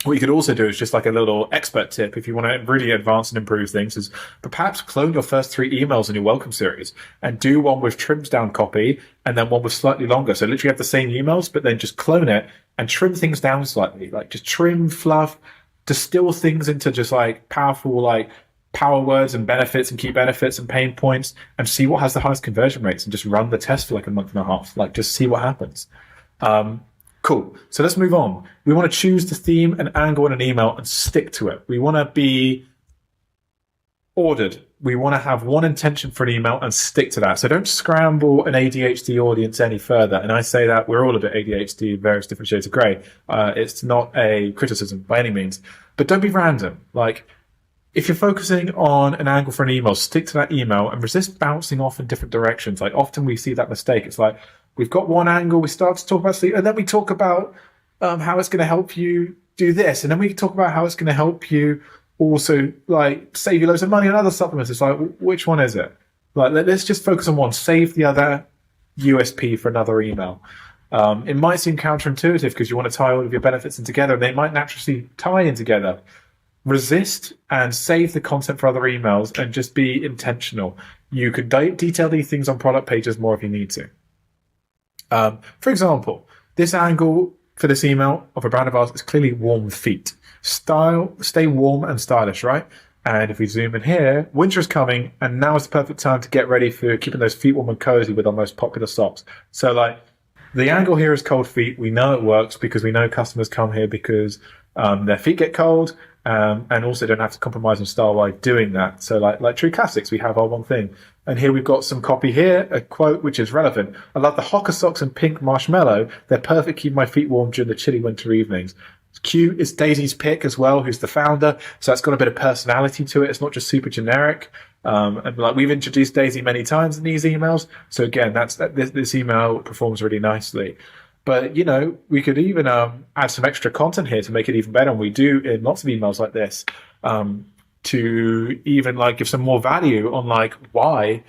What you could also do is just like a little expert tip if you want to really advance and improve things is perhaps clone your first 3 emails in your welcome series and do one with trimmed down copy and then one with slightly longer. So literally have the same emails, but then just clone it and trim things down slightly, like just trim, fluff, distill things into just like powerful, like power words and benefits and key benefits and pain points and see what has the highest conversion rates and just run the test for like a month and a half, like just see what happens. Cool. So let's move on. We want to choose the theme and angle in an email and stick to it. We want to be ordered. We want to have one intention for an email and stick to that. So don't scramble an ADHD audience any further. And I say that we're all a bit ADHD in various different shades of grey. It's not a criticism by any means, but don't be random. Like if you're focusing on an angle for an email, stick to that email and resist bouncing off in different directions. Like often we see that mistake. It's like, we've got one angle, we start to talk about sleep, and then we talk about how it's going to help you do this. And then we talk about how it's going to help you also like save you loads of money on other supplements. It's like, which one is it? Like, let's just focus on one, save the other USP for another email. It might seem counterintuitive because you want to tie all of your benefits in together, and they might naturally tie in together. Resist and save the content for other emails and just be intentional. You could detail these things on product pages more if you need to. For example, this angle for this email of a brand of ours is clearly warm feet. Stay warm and stylish, right? And if we zoom in here, winter is coming, and now is the perfect time to get ready for keeping those feet warm and cozy with our most popular socks. So like the angle here is cold feet. We know it works because we know customers come here because their feet get cold, and also don't have to compromise on style while doing that. So like true classics, we have our one thing. And here we've got some copy here, a quote which is relevant. I love the Hoka socks and pink marshmallow. They're perfect keeping my feet warm during the chilly winter evenings. It's cute. It's Daisy's pick as well, who's the founder. So it's got a bit of personality to it. It's not just super generic. And like we've introduced Daisy many times in these emails. So again, this email performs really nicely. But, you know, we could even add some extra content here to make it even better. And we do in lots of emails like this, to even like give some more value on like why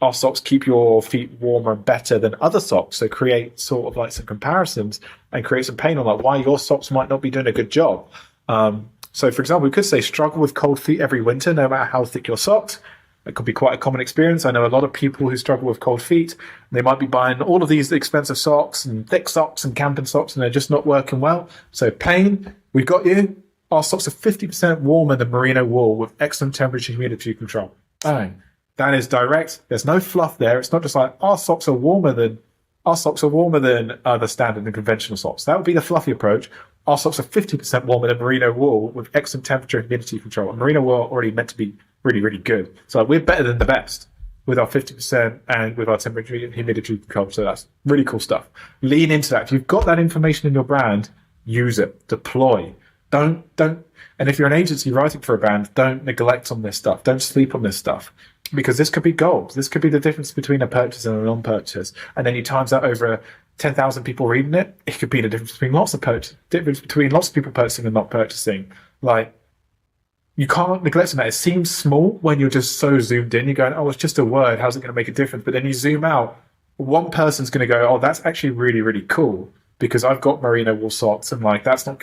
our socks keep your feet warmer and better than other socks. So create sort of like some comparisons and create some pain on like why your socks might not be doing a good job. So for example, we could say struggle with cold feet every winter, no matter how thick your socks. It could be quite a common experience. I know a lot of people who struggle with cold feet. They might be buying all of these expensive socks and thick socks and camping socks, and they're just not working well. So pain, we've got you. Our socks are 50% warmer than merino wool with excellent temperature humidity control. Bang. That is direct. There's no fluff there. It's not just like our socks are warmer than the standard and conventional socks. That would be the fluffy approach. Our socks are 50% warmer than merino wool with excellent temperature and humidity control. And merino wool already meant to be really, really good. So we're better than the best with our 50% and with our temperature and humidity control. So that's really cool stuff. Lean into that. If you've got that information in your brand, use it. Deploy. Don't. And if you're an agency writing for a brand, don't neglect on this stuff. Don't sleep on this stuff, because this could be gold. This could be the difference between a purchase and a non-purchase. And then you times that over 10,000 people reading it, it could be the difference between lots of people purchasing and not purchasing. Like, you can't neglect that. It seems small when you're just so zoomed in. You're going, oh, it's just a word. How's it going to make a difference? But then you zoom out. One person's going to go, oh, that's actually really, really cool because I've got merino wool socks and like that's not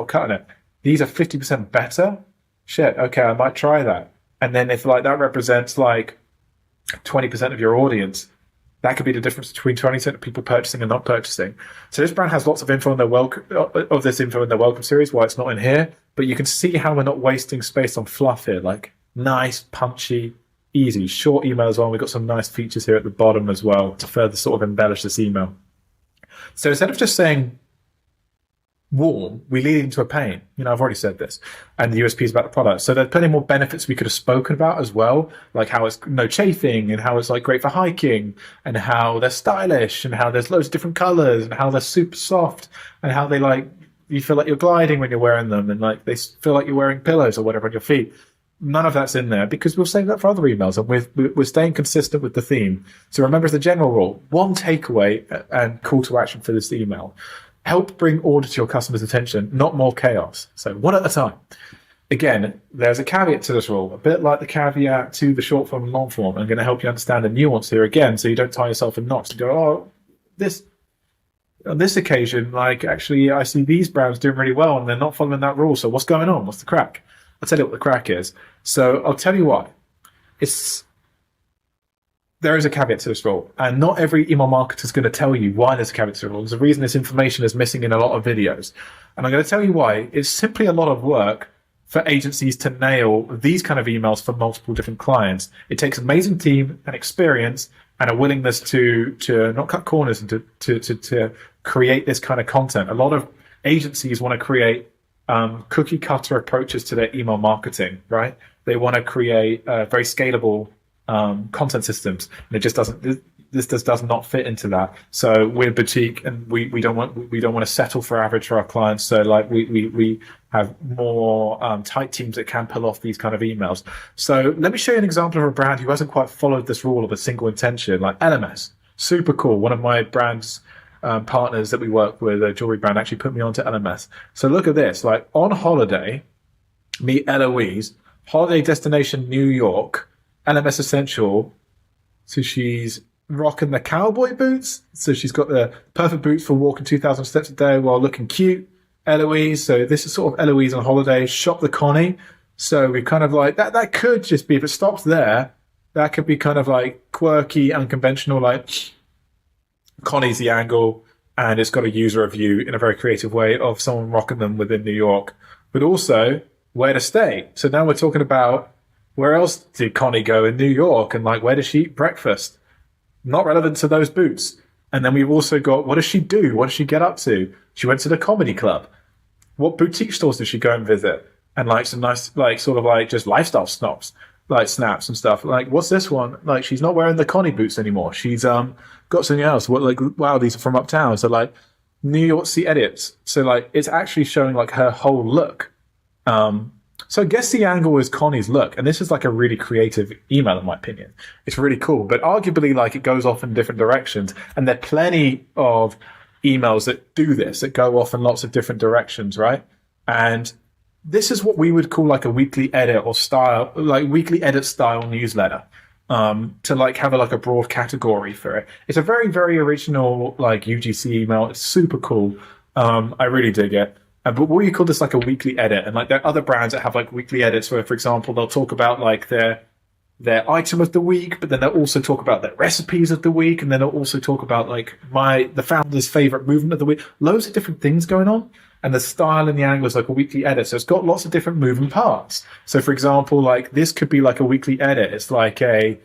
cutting it. These are 50% better. Shit, okay, I might try that. And then if like that represents like 20% of your audience, that could be the difference between 20% of people purchasing and not purchasing. So this brand has lots of info in their welcome series, why it's not in here. But you can see how we're not wasting space on fluff here, like nice, punchy, easy, short email as well. We've got some nice features here at the bottom as well to further sort of embellish this email. So instead of just saying warm, we lead into a pain. I've already said this. And the USP is about the product. So there's plenty more benefits we could have spoken about as well, like how it's no chafing and how it's like great for hiking and how they're stylish and how there's loads of different colors and how they're super soft and how they like, you feel like you're gliding when you're wearing them and like they feel like you're wearing pillows or whatever on your feet. None of that's in there because we'll save that for other emails and we're staying consistent with the theme. So remember the general rule, one takeaway and call to action for this email. Help bring order to your customers' attention, not more chaos. So one at a time. Again, there's a caveat to this rule, a bit like the caveat to the short form and long form. I'm going to help you understand the nuance here again so you don't tie yourself in knots and go, oh, on this occasion, like actually I see these brands doing really well and they're not following that rule. So what's going on? What's the crack? I'll tell you what the crack is. So I'll tell you why. There is a caveat to this rule, and not every email marketer is going to tell you why there's a caveat to the rule. There's a reason this information is missing in a lot of videos. And I'm going to tell you why. It's simply a lot of work for agencies to nail these kind of emails for multiple different clients. It takes an amazing team and experience and a willingness to not cut corners and to create this kind of content. A lot of agencies want to create cookie cutter approaches to their email marketing, right? They want to create very scalable content systems, and it just doesn't. This does not fit into that. So we're boutique, and we don't want to settle for average for our clients. So like we have more tight teams that can pull off these kind of emails. So let me show you an example of a brand who hasn't quite followed this rule of a single intention, like LMS. Super cool. One of my brands partners that we work with, a jewelry brand, actually put me onto LMS. So look at this. Like on holiday, meet Eloise, holiday destination New York. LMS Essential, so she's rocking the cowboy boots. So she's got the perfect boots for walking 2,000 steps a day while looking cute. Eloise, so this is sort of Eloise on holiday. Shop the Connie. So we kind of like, that could just be, if it stops there, that could be kind of like quirky, unconventional, like Connie's the angle, and it's got a user review in a very creative way of someone rocking them within New York. But also, where to stay. So now we're talking about, where else did Connie go in New York? And like, where does she eat breakfast? Not relevant to those boots. And then we've also got, what does she do? What does she get up to? She went to the comedy club. What boutique stores did she go and visit? And like some nice, like sort of like just lifestyle snaps and stuff. Like, what's this one? Like, she's not wearing the Connie boots anymore. She's got something else. What, like, wow, these are from uptown. So like New York City edits. So like, it's actually showing like her whole look. So I guess the angle is Connie's look, and this is like a really creative email in my opinion. It's really cool, but arguably like it goes off in different directions, and there are plenty of emails that do this, that go off in lots of different directions, right? And this is what we would call like a weekly edit or style, like weekly edit style newsletter, to like have a broad category for it. It's a very, very original like UGC email. It's super cool. I really dig it. But we call this like a weekly edit, and like there are other brands that have like weekly edits where, for example, they'll talk about like their item of the week, but then they'll also talk about their recipes of the week, and then they'll also talk about like the founder's favorite movement of the week. Loads of different things going on, and the style and the angle is like a weekly edit, so it's got lots of different moving parts. So, for example, like this could be like a weekly edit. It's like an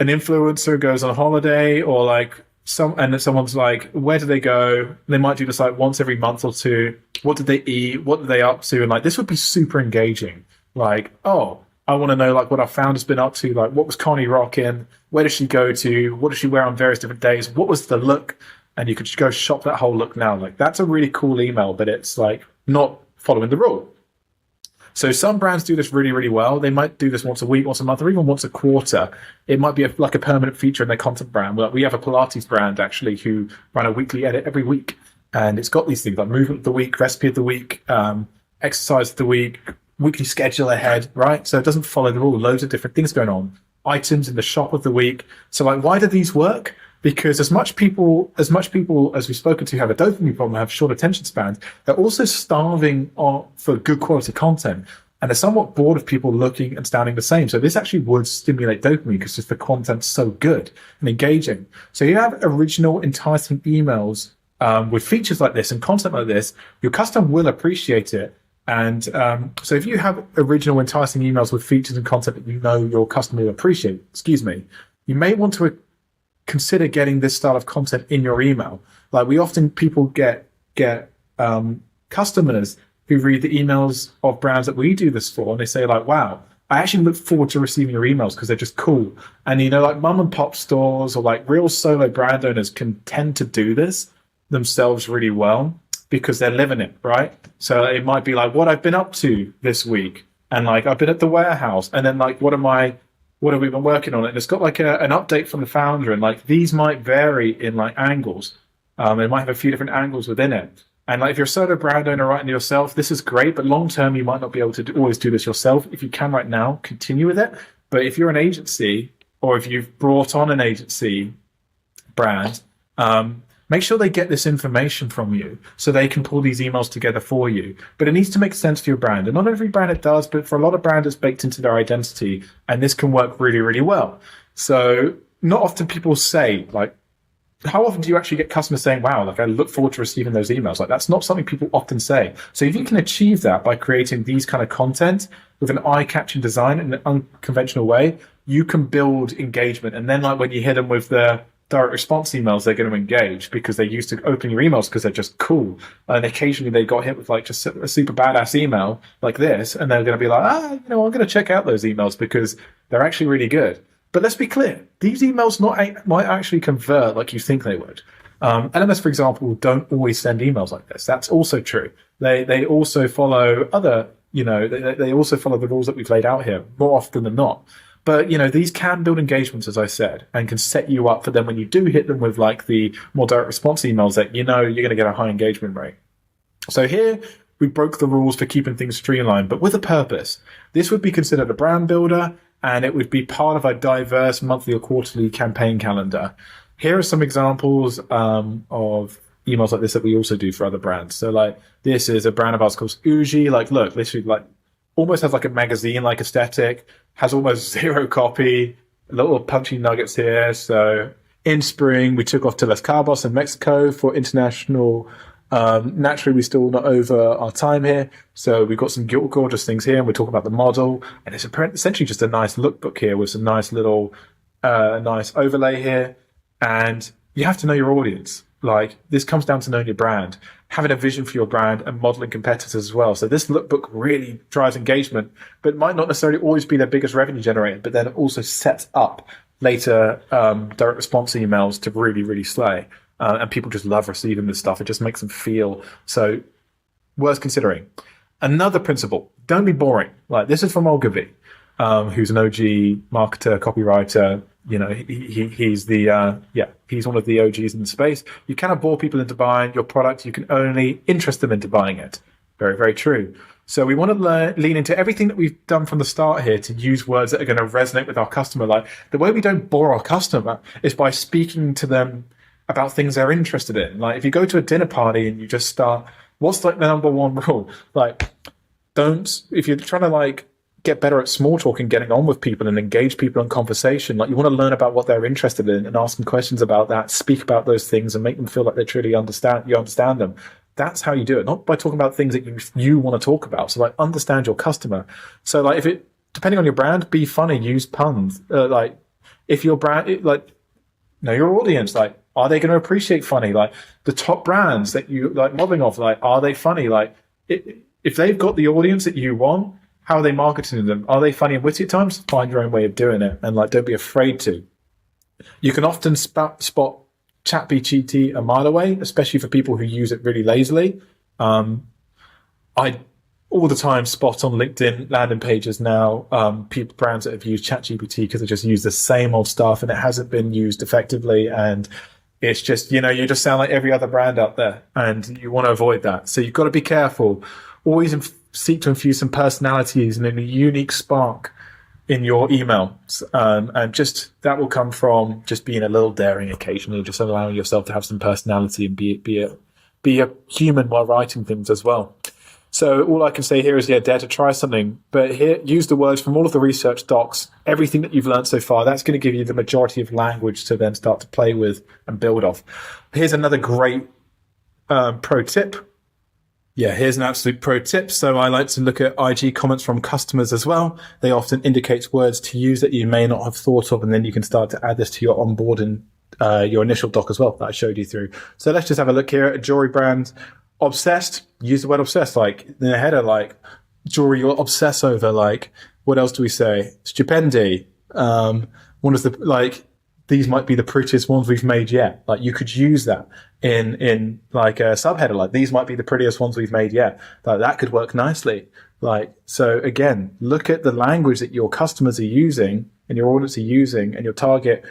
influencer goes on holiday, or like. And someone's like, where do they go? They might do this like once every month or two. What did they eat? What are they up to? And like, this would be super engaging. Like, oh, I want to know like what our founder's been up to. Like, what was Connie rocking? Where does she go to? What does she wear on various different days? What was the look? And you could just go shop that whole look now. Like, that's a really cool email, but it's like not following the rule. So some brands do this really, really well. They might do this once a week, once a month, or even once a quarter. It might be like a permanent feature in their content brand. We have a Pilates brand actually who run a weekly edit every week. And it's got these things like movement of the week, recipe of the week, exercise of the week, weekly schedule ahead, right? So it doesn't follow the rule. Loads of different things going on. Items in the shop of the week. So like, why do these work? Because as much people as we've spoken to have a dopamine problem, have short attention spans, they're also starving for good quality content. And they're somewhat bored of people looking and sounding the same. So this actually would stimulate dopamine because just the content's so good and engaging. So you have original, enticing emails with features like this and content like this, your customer will appreciate it. And so if you have original, enticing emails with features and content that you know your customer will appreciate, you may want to consider getting this style of content in your email. Like people get customers who read the emails of brands that we do this for, and they say like, wow, I actually look forward to receiving your emails because they're just cool. And, like mom and pop stores or like real solo brand owners can tend to do this themselves really well because they're living it, right? So it might be like what I've been up to this week, and like I've been at the warehouse, and then like what have we been working on? And it's got like an update from the founder, and like these might vary in like angles. It might have a few different angles within it. And like if you're a solo brand owner writing yourself, this is great, but long term you might not be able to always do this yourself. If you can right now, continue with it. But if you're an agency, or if you've brought on an agency brand, make sure they get this information from you so they can pull these emails together for you. But it needs to make sense for your brand. And not every brand it does, but for a lot of brands it's baked into their identity. And this can work really, really well. So not often people say, like, how often do you actually get customers saying, wow, like I look forward to receiving those emails? Like that's not something people often say. So if you can achieve that by creating these kind of content with an eye-catching design in an unconventional way, you can build engagement. And then like when you hit them with the direct response emails, they're going to engage because they're used to opening your emails because they're just cool. And occasionally they got hit with like just a super badass email like this, and they're going to be like, I'm going to check out those emails because they're actually really good. But let's be clear, these emails might actually convert like you think they would. LMS, for example, don't always send emails like this. That's also true. They also follow they also follow the rules that we've laid out here more often than not. But, these can build engagements, as I said, and can set you up for them when you do hit them with like the more direct response emails that you're going to get a high engagement rate. So here we broke the rules for keeping things streamlined, but with a purpose. This would be considered a brand builder, and it would be part of a diverse monthly or quarterly campaign calendar. Here are some examples of emails like this that we also do for other brands. So like this is a brand of ours called Uji. Like, look, literally like almost has like a magazine-like aesthetic, has almost zero copy, little punchy nuggets here. So in spring, we took off to Los Cabos in Mexico for international. Naturally, we're still not over our time here. So we've got some gorgeous things here, and we're talking about the model. And it's essentially just a nice lookbook here with some nice little, nice overlay here. And you have to know your audience. Like this comes down to knowing your brand, having a vision for your brand, and modeling competitors as well. So this lookbook really drives engagement, but it might not necessarily always be their biggest revenue generator, but then it also sets up later direct response emails to really, really slay. And people just love receiving this stuff. It just makes them feel so worth considering. Another principle, don't be boring. Like this is from Ogilvy, who's an OG marketer, copywriter. He's one of the OGs in the space. You cannot bore people into buying your product. You can only interest them into buying it. Very, very true. So we want to lean into everything that we've done from the start here to use words that are going to resonate with our customer. Like the way we don't bore our customer is by speaking to them about things they're interested in. Like if you go to a dinner party and you just start, what's like the number one rule? Like if you're trying to like get better at small talk and getting on with people and engage people in conversation, like you want to learn about what they're interested in and ask them questions about that, speak about those things and make them feel like they truly understand them. That's how you do it, not by talking about things that you want to talk about. So like understand your customer. So like depending on your brand, be funny, use puns. Like if your brand, like know your audience, like are they going to appreciate funny? Like the top brands that you like modeling off, like are they funny? Like if they've got the audience that you want, how are they marketing them? Are they funny and witty at times? Find your own way of doing it, and like don't be afraid to. You can often spot ChatGPT a mile away, especially for people who use it really lazily. I all the time spot on LinkedIn landing pages now, brands that have used ChatGPT because they just use the same old stuff and it hasn't been used effectively. And it's just, you just sound like every other brand out there and you want to avoid that. So you've got to be careful. Always seek to infuse some personalities and a unique spark in your emails. And just that will come from just being a little daring occasionally, just allowing yourself to have some personality and be a human while writing things as well. So all I can say here is, dare to try something. But here, use the words from all of the research docs, everything that you've learned so far. That's going to give you the majority of language to then start to play with and build off. Here's another great pro tip. Yeah, here's an absolute pro tip. So I like to look at IG comments from customers as well. They often indicate words to use that you may not have thought of, and then you can start to add this to your onboarding, your initial doc as well that I showed you through. So let's just have a look here at a jewelry brand. Obsessed, use the word obsessed, like in the header, like jewelry you'll obsess over, like what else do we say? Stupendi. One of the, like, these might be the prettiest ones we've made yet. Like you could use that in like a subheader, like these might be the prettiest ones we've made yet. Like that could work nicely. Like, so again, look at the language that your customers are using and your audience are using and your target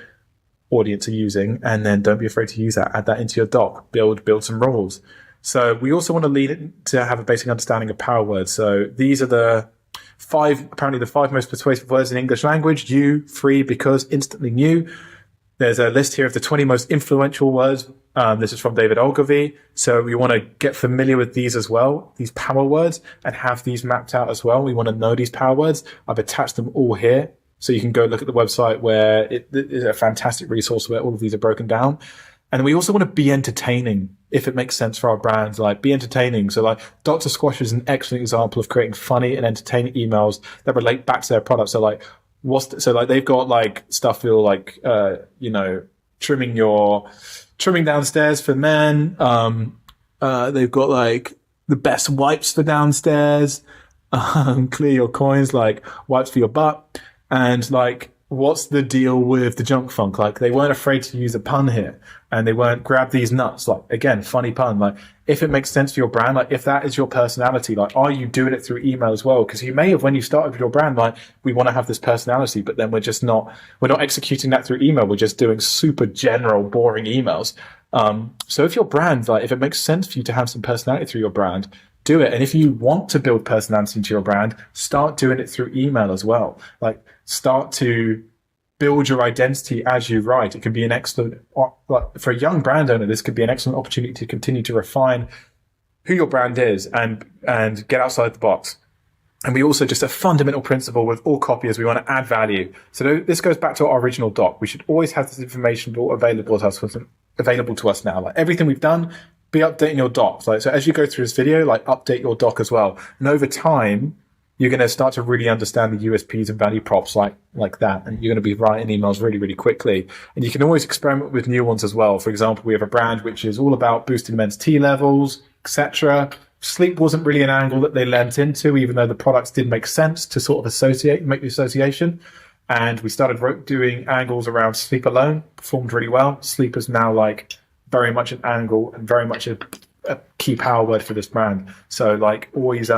audience are using, and then don't be afraid to use that. Add that into your doc, build some rules. So we also want to lead it to have a basic understanding of power words. So these are the apparently the five most persuasive words in English language: you, free, because, instantly new. There's a list here of the 20 most influential words. This is from David Ogilvy. So we want to get familiar with these as well, these power words, and have these mapped out as well. We want to know these power words. I've attached them all here. So you can go look at the website where it is a fantastic resource where all of these are broken down. And we also want to be entertaining, if it makes sense for our brands, like be entertaining. So like Dr. Squash is an excellent example of creating funny and entertaining emails that relate back to their product. So like, they've got like stuff feel like, trimming downstairs for men. They've got like the best wipes for downstairs, clear your coins, like wipes for your butt. And like, what's the deal with the junk funk? Like they weren't afraid to use a pun here, and they weren't grab these nuts. Like again, funny pun. Like if it makes sense for your brand, like if that is your personality, like are you doing it through email as well? Because you may have, when you started with your brand, like we want to have this personality, but then we're not executing that through email. We're just doing super general, boring emails. So if your brand, like if it makes sense for you to have some personality through your brand, do it. And if you want to build personality into your brand, start doing it through email as well. Like start to build your identity as you write. It can be an excellent, like for a young brand owner, this could be an excellent opportunity to continue to refine who your brand is and get outside the box. And we also, just a fundamental principle with all copy is we want to add value. So this goes back to our original doc. We should always have this information available to us now. Like everything we've done, be updating your docs. Like, so as you go through this video, like update your doc as well. And over time, you're going to start to really understand the USPs and value props like that. And you're going to be writing emails really, really quickly. And you can always experiment with new ones as well. For example, we have a brand which is all about boosting men's T levels, etc. Sleep wasn't really an angle that they lent into, even though the products did make sense to sort of make the association. And we started doing angles around sleep alone, performed really well. Sleep is now like very much an angle and very much a key power word for this brand. So like always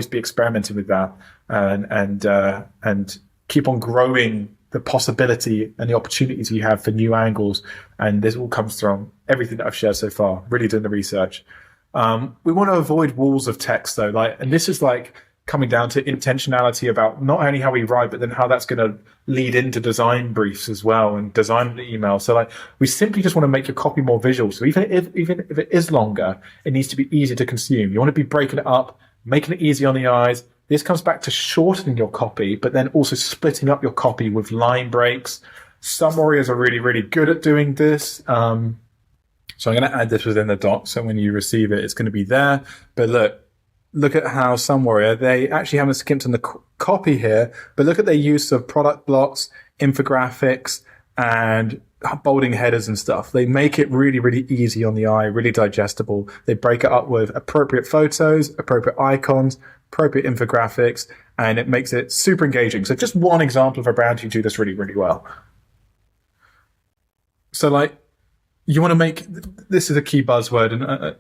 be experimenting with that and keep on growing the possibility and the opportunities you have for new angles. And this all comes from everything that I've shared so far, really doing the research. We want to avoid walls of text though, and this is like coming down to intentionality about not only how we write, but then how that's going to lead into design briefs as well and design the email. So like we simply just want to make your copy more visual. So even if it is longer, it needs to be easy to consume. You want to be breaking it up, making it easy on the eyes. This comes back to shortening your copy, but then also splitting up your copy with line breaks. Some warriors are really, really good at doing this. So I'm going to add this within the doc. So when you receive it, it's going to be there. But look at how some warrior, they actually haven't skimped on the copy here, but look at their use of product blocks, infographics, and bolding headers and stuff. They make it really, really easy on the eye, really digestible. They break it up with appropriate photos, appropriate icons, appropriate infographics, and it makes it super engaging. So just one example of a brand who do this really, really well. So like, you want to make, this is a key buzzword, and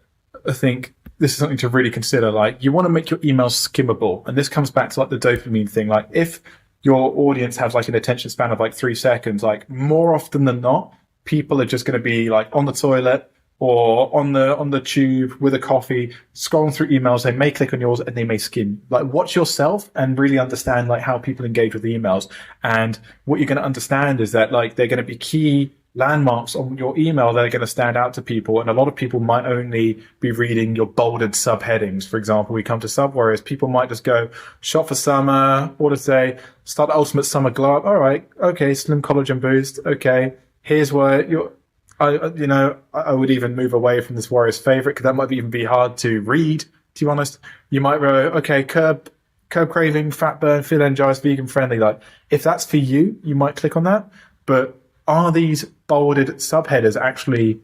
I think this is something to really consider. Like, you want to make your emails skimmable. And this comes back to like the dopamine thing. Like, if your audience has like an attention span of like 3 seconds, like more often than not, people are just going to be like on the toilet or on the tube with a coffee, scrolling through emails. They may click on yours and they may skim. Like, watch yourself and really understand like how people engage with emails. And what you're going to understand is that like they're going to be key landmarks on your email that are going to stand out to people. And a lot of people might only be reading your bolded subheadings. For example, we come to Sub Warriors. People might just go shop for summer, or to say start ultimate summer glow up. All right. Okay. Slim collagen boost. Okay. Here's where I would even move away from this Warriors favorite, because that might even be hard to read, to be honest. You might go, okay, curb craving, fat burn, feel energized, vegan friendly. Like, if that's for you, you might click on that. But are these bolded subheaders actually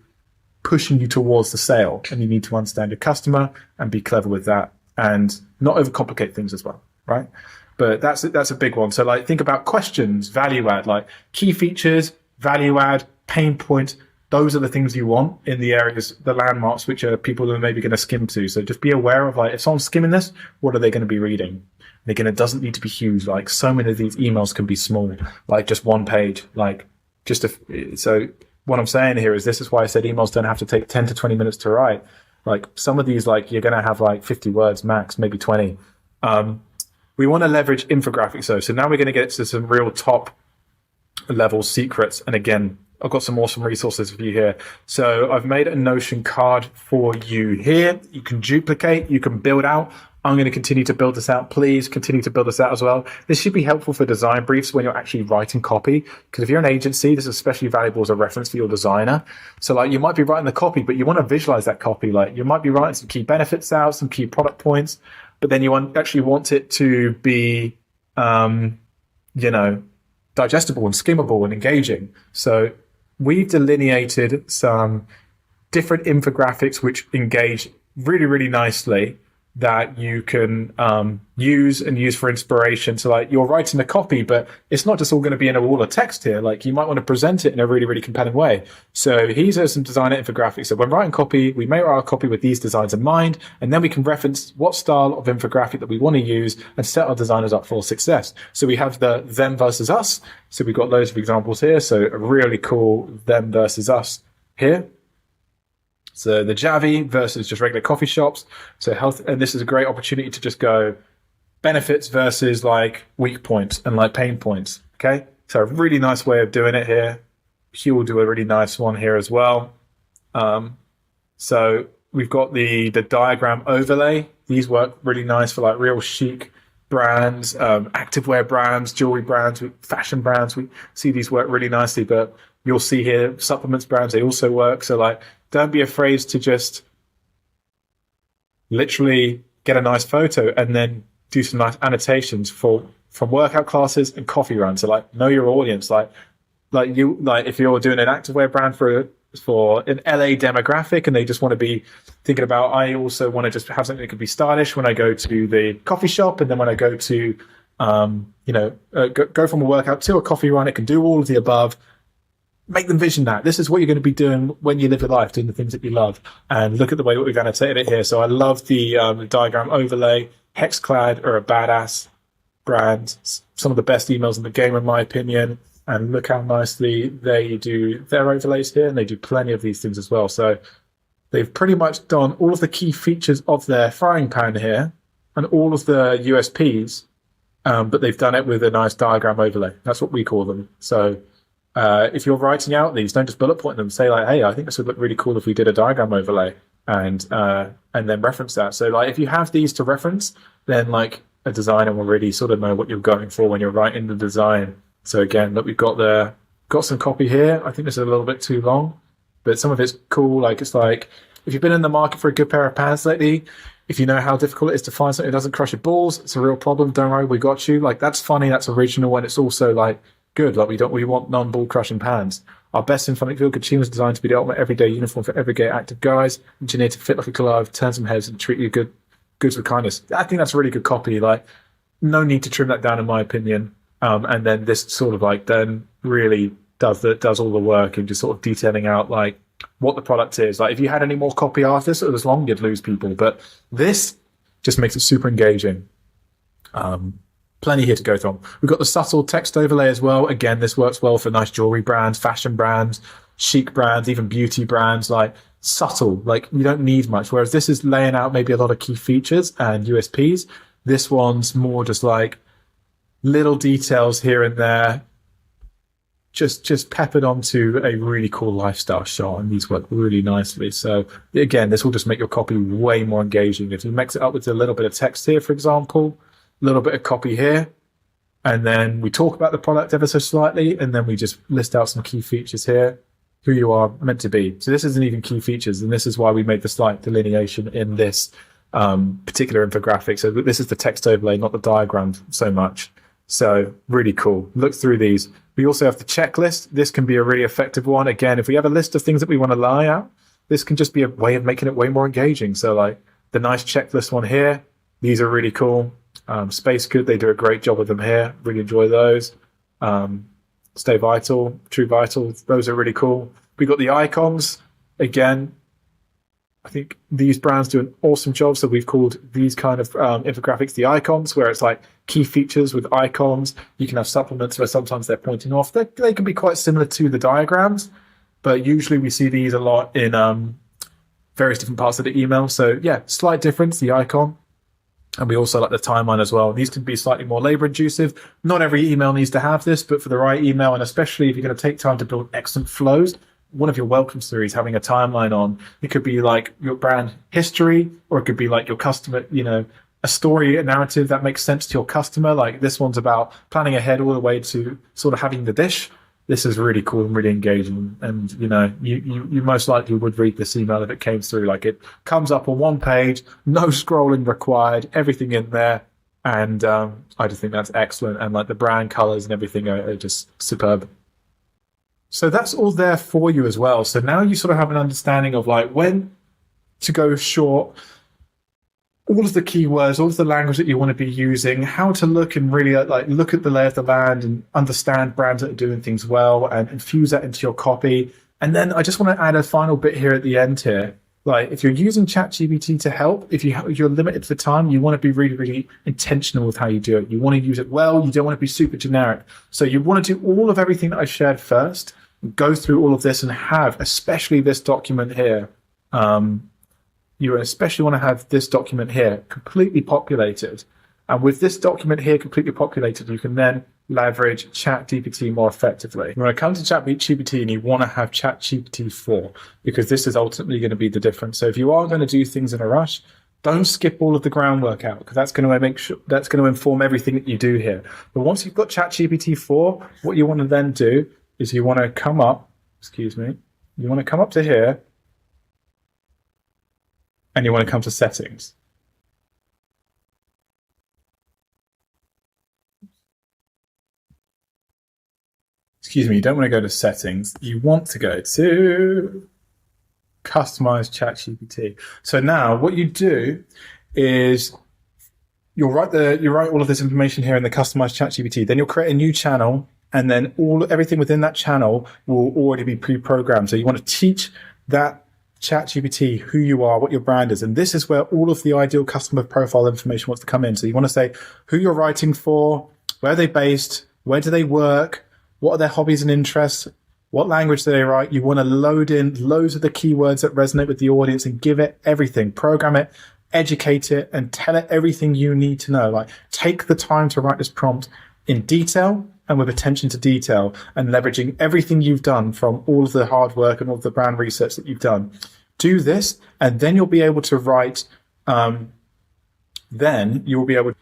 pushing you towards the sale? And you need to understand your customer and be clever with that and not overcomplicate things as well, right? But that's a big one. So like, think about questions, value add, like key features, value add, pain points. Those are the things you want in the areas, the landmarks, which are people are maybe going to skim to. So just be aware of like, if someone's skimming this, what are they going to be reading? And again, it doesn't need to be huge. Like, so many of these emails can be small, like just one page, like so what I'm saying here is, this is why I said emails don't have to take 10 to 20 minutes to write. Like, some of these, like, you're going to have like 50 words max, maybe 20. We want to leverage infographics though. So now we're going to get to some real top level secrets. And again, I've got some awesome resources for you here. So I've made a Notion card for you here. You can duplicate, you can build out. I'm going to continue to build this out. Please continue to build this out as well. This should be helpful for design briefs when you're actually writing copy, because if you're an agency, this is especially valuable as a reference for your designer. So like, you might be writing the copy, but you want to visualize that copy. Like, you might be writing some key benefits out, some key product points, but then you actually want it to be, digestible and skimmable and engaging. So we've delineated some different infographics which engage really, really nicely, that you can use for inspiration. So like, you're writing the copy, but it's not just all going to be in a wall of text here. Like, you might want to present it in a really, really compelling way. So these are some designer infographics. So when writing copy, we may write our copy with these designs in mind, and then we can reference what style of infographic that we want to use and set our designers up for success. So we have the them versus us. So we've got loads of examples here. So a really cool them versus us here. So the Javi versus just regular coffee shops. So health, and this is a great opportunity to just go benefits versus like weak points and like pain points. Okay. So a really nice way of doing it here. Hugh will do a really nice one here as well. So we've got the diagram overlay. These work really nice for like real chic brands, activewear brands, jewelry brands, fashion brands. We see these work really nicely, but you'll see here supplements brands, they also work. So like, don't be afraid to just literally get a nice photo and then do some nice annotations from workout classes and coffee runs. So like, know your audience. Like if you're doing an activewear brand for an LA demographic and they just want to be thinking about, I also want to just have something that could be stylish when I go to the coffee shop, and then when I go to go from a workout to a coffee run, it can do all of the above. Make them vision that. This is what you're going to be doing when you live your life, doing the things that you love. And look at the way we've annotated it here. So I love the diagram overlay. Hexclad are a badass brand. Some of the best emails in the game, in my opinion. And look how nicely they do their overlays here. And they do plenty of these things as well. So they've pretty much done all of the key features of their frying pan here and all of the USPs. But they've done it with a nice diagram overlay. That's what we call them. So if you're writing out these, don't just bullet point them. Say like, hey, I think this would look really cool if we did a diagram overlay, and then reference that. So like, if you have these to reference, then like a designer will really sort of know what you're going for when you're writing the design. So again, look, we've got some copy here. I think this is a little bit too long, but some of it's cool. Like, it's like, if you've been in the market for a good pair of pants lately, if you know how difficult it is to find something that doesn't crush your balls, it's a real problem. Don't worry, we got you. Like, that's funny, that's original, and it's also like good. Like, we want non-ball crushing pants. Our best symphonic field consumer is designed to be the ultimate everyday uniform for everyday active guys, engineered to fit like a glove, turn some heads, and treat you goods with kindness. I think that's really good copy. Like, no need to trim that down, in my opinion. And then this sort of like then really does all the work and just sort of detailing out like what the product is. Like if you had any more copy after this, it was long, you'd lose people. But this just makes it super engaging. Plenty here to go from. We've got the subtle text overlay as well. Again, this works well for nice jewelry brands, fashion brands, chic brands, even beauty brands. Like subtle, like you don't need much. Whereas this is laying out maybe a lot of key features and USPs. This one's more just like little details here and there, just peppered onto a really cool lifestyle shot, and these work really nicely. So again, this will just make your copy way more engaging. If you mix it up with a little bit of text here, for example, a little bit of copy here, and then we talk about the product ever so slightly, and then we just list out some key features here, who you are meant to be. So this isn't even key features, and this is why we made the slight delineation in this particular infographic. So this is the text overlay, not the diagram so much. So really cool. Look through these. We also have the checklist. This can be a really effective one. Again, if we have a list of things that we want to lay out, this can just be a way of making it way more engaging. So like the nice checklist one here, these are really cool. Space Good, they do a great job with them here. Really enjoy those. Stay Vital, True Vital, those are really cool. We got the icons. Again, I think these brands do an awesome job. So we've called these kind of infographics the icons, where it's like key features with icons. You can have supplements where sometimes they're pointing off. They can be quite similar to the diagrams, but usually we see these a lot in various different parts of the email. So yeah, slight difference, the icon. And we also like the timeline as well. These can be slightly more labor intensive. Not every email needs to have this, but for the right email, and especially if you're going to take time to build excellent flows, one of your welcome stories having a timeline on, it could be like your brand history, or it could be like your customer, a story, a narrative that makes sense to your customer. Like this one's about planning ahead all the way to sort of having the dish. This is really cool and really engaging. And, you most likely would read this email if it came through. Like it comes up on one page, no scrolling required, everything in there. And I just think that's excellent. And like the brand colors and everything are just superb. So that's all there for you as well. So now you sort of have an understanding of like when to go short, all of the keywords, all of the language that you want to be using, how to look and really like look at the lay of the land and understand brands that are doing things well and infuse that into your copy. And then I just want to add a final bit here at the end here. Like if you're using ChatGPT to help, if you're limited for time, you want to be really, really intentional with how you do it. You want to use it well. You don't want to be super generic. So you want to do all of everything that I shared first, go through all of this and have, especially this document here. You especially want to have this document here completely populated. And with this document here completely populated, you can then leverage ChatGPT more effectively. You want to come to ChatGPT and you want to have ChatGPT 4, because this is ultimately going to be the difference. So if you are going to do things in a rush, don't skip all of the groundwork out, because that's going to inform everything that you do here. But once you've got ChatGPT 4, what you want to then do is you want to come up, you want to come up to here, and you want to come to settings. You don't want to go to settings. You want to go to customize ChatGPT. So now what you do is you write all of this information here in the customize ChatGPT. Then you'll create a new channel, and then everything within that channel will already be pre-programmed. So you want to teach that ChatGPT who you are, what your brand is. And this is where all of the ideal customer profile information wants to come in. So you want to say who you're writing for, where are they based, where do they work, what are their hobbies and interests, what language do they write. You want to load in loads of the keywords that resonate with the audience and give it everything, program it, educate it, and tell it everything you need to know. Like take the time to write this prompt in detail and with attention to detail, and leveraging everything you've done from all of the hard work and all of the brand research that you've done. Do this, and then you'll be able to write, then you're going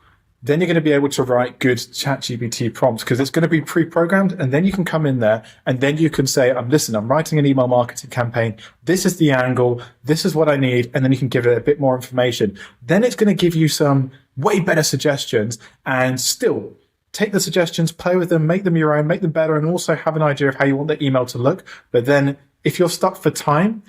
to be able to write good ChatGPT prompts, because it's going to be pre-programmed, and then you can come in there and then you can say, I'm writing an email marketing campaign. This is the angle. This is what I need. And then you can give it a bit more information. Then it's going to give you some way better suggestions, and still take the suggestions, play with them, make them your own, make them better, and also have an idea of how you want the email to look. But then if you're stuck for time,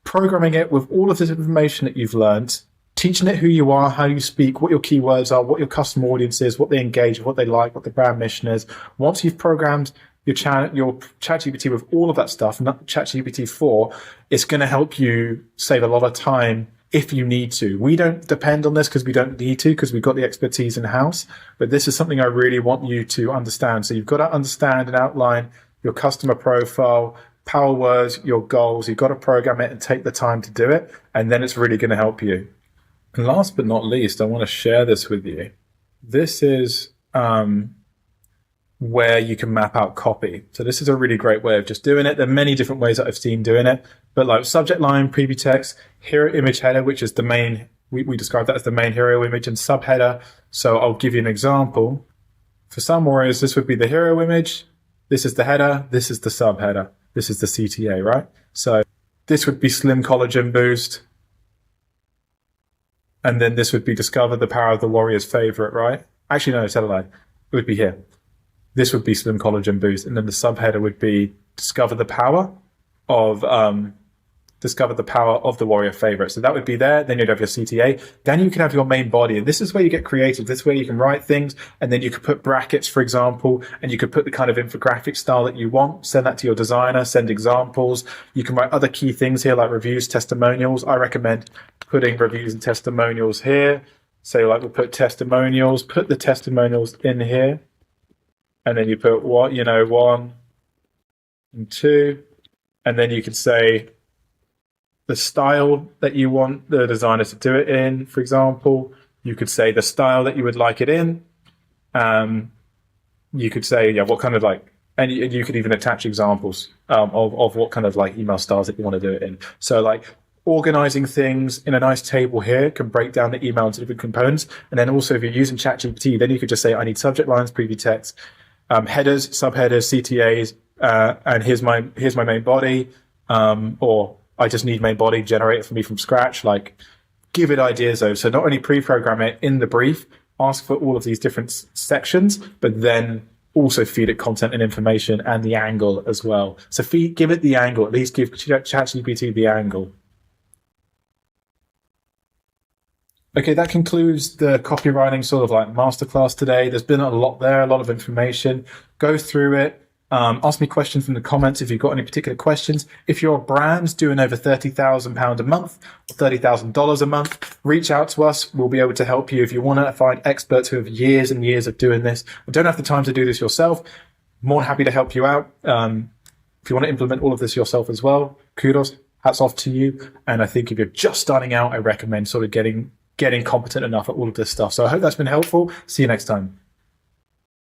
programming it with all of this information that you've learned, teaching it who you are, how you speak, what your keywords are, what your customer audience is, what they engage with, what they like, what the brand mission is. Once you've programmed your ChatGPT with all of that stuff, not ChatGPT 4, it's going to help you save a lot of time if you need to. We don't depend on this because we don't need to, because we've got the expertise in house. But this is something I really want you to understand. So you've got to understand and outline your customer profile, power words, your goals. You've got to program it and take the time to do it. And then it's really going to help you. And last but not least, I want to share this with you. This is where you can map out copy. So this is a really great way of just doing it. There are many different ways that I've seen doing it, but like subject line, preview text, hero image header, which is the main, we describe that as the main hero image, and subheader. So I'll give you an example. For some warriors, this would be the hero image. This is the header. This is the subheader. This is the CTA, right? So this would be Slim Collagen Boost. And then this would be Discover the Power of the Warrior's Favorite, right? Actually, no, tell a lie. It would be here. This would be Slim Collagen Boost. And then the subheader would be Discover the Power of the Warrior Favorite. So that would be there. Then you'd have your CTA. Then you can have your main body. And this is where you get creative. This is where you can write things. And then you could put brackets, for example, and you could put the kind of infographic style that you want. Send that to your designer. Send examples. You can write other key things here like reviews, testimonials. I recommend putting reviews and testimonials here. So like we'll put testimonials, put the testimonials in here. And then you put 1 and 2. And then you could say the style that you want the designer to do it in, for example. You could say the style that you would like it in. You could say, yeah, what kind of like, and you could even attach examples of what kind of like email styles that you want to do it in. So like organizing things in a nice table here can break down the email into different components. And then also if you're using ChatGPT, then you could just say, I need subject lines, preview text, headers, subheaders, CTAs, and here's my main body, or I just need main body, generate it for me from scratch. Like, give it ideas though. So not only pre-program it in the brief, ask for all of these different sections, but then also feed it content and information and the angle as well. So give it the angle, at least give ChatGPT the angle. Okay, that concludes the copywriting sort of like masterclass today. There's been a lot there, a lot of information. Go through it. Ask me questions in the comments if you've got any particular questions. If your brand's doing over £30,000 a month or $30,000 a month, reach out to us. We'll be able to help you. If you want to find experts who have years and years of doing this, or don't have the time to do this yourself, more than happy to help you out. If you want to implement all of this yourself as well, kudos, hats off to you. And I think if you're just starting out, I recommend sort of getting competent enough at all of this stuff. So I hope that's been helpful. See you next time.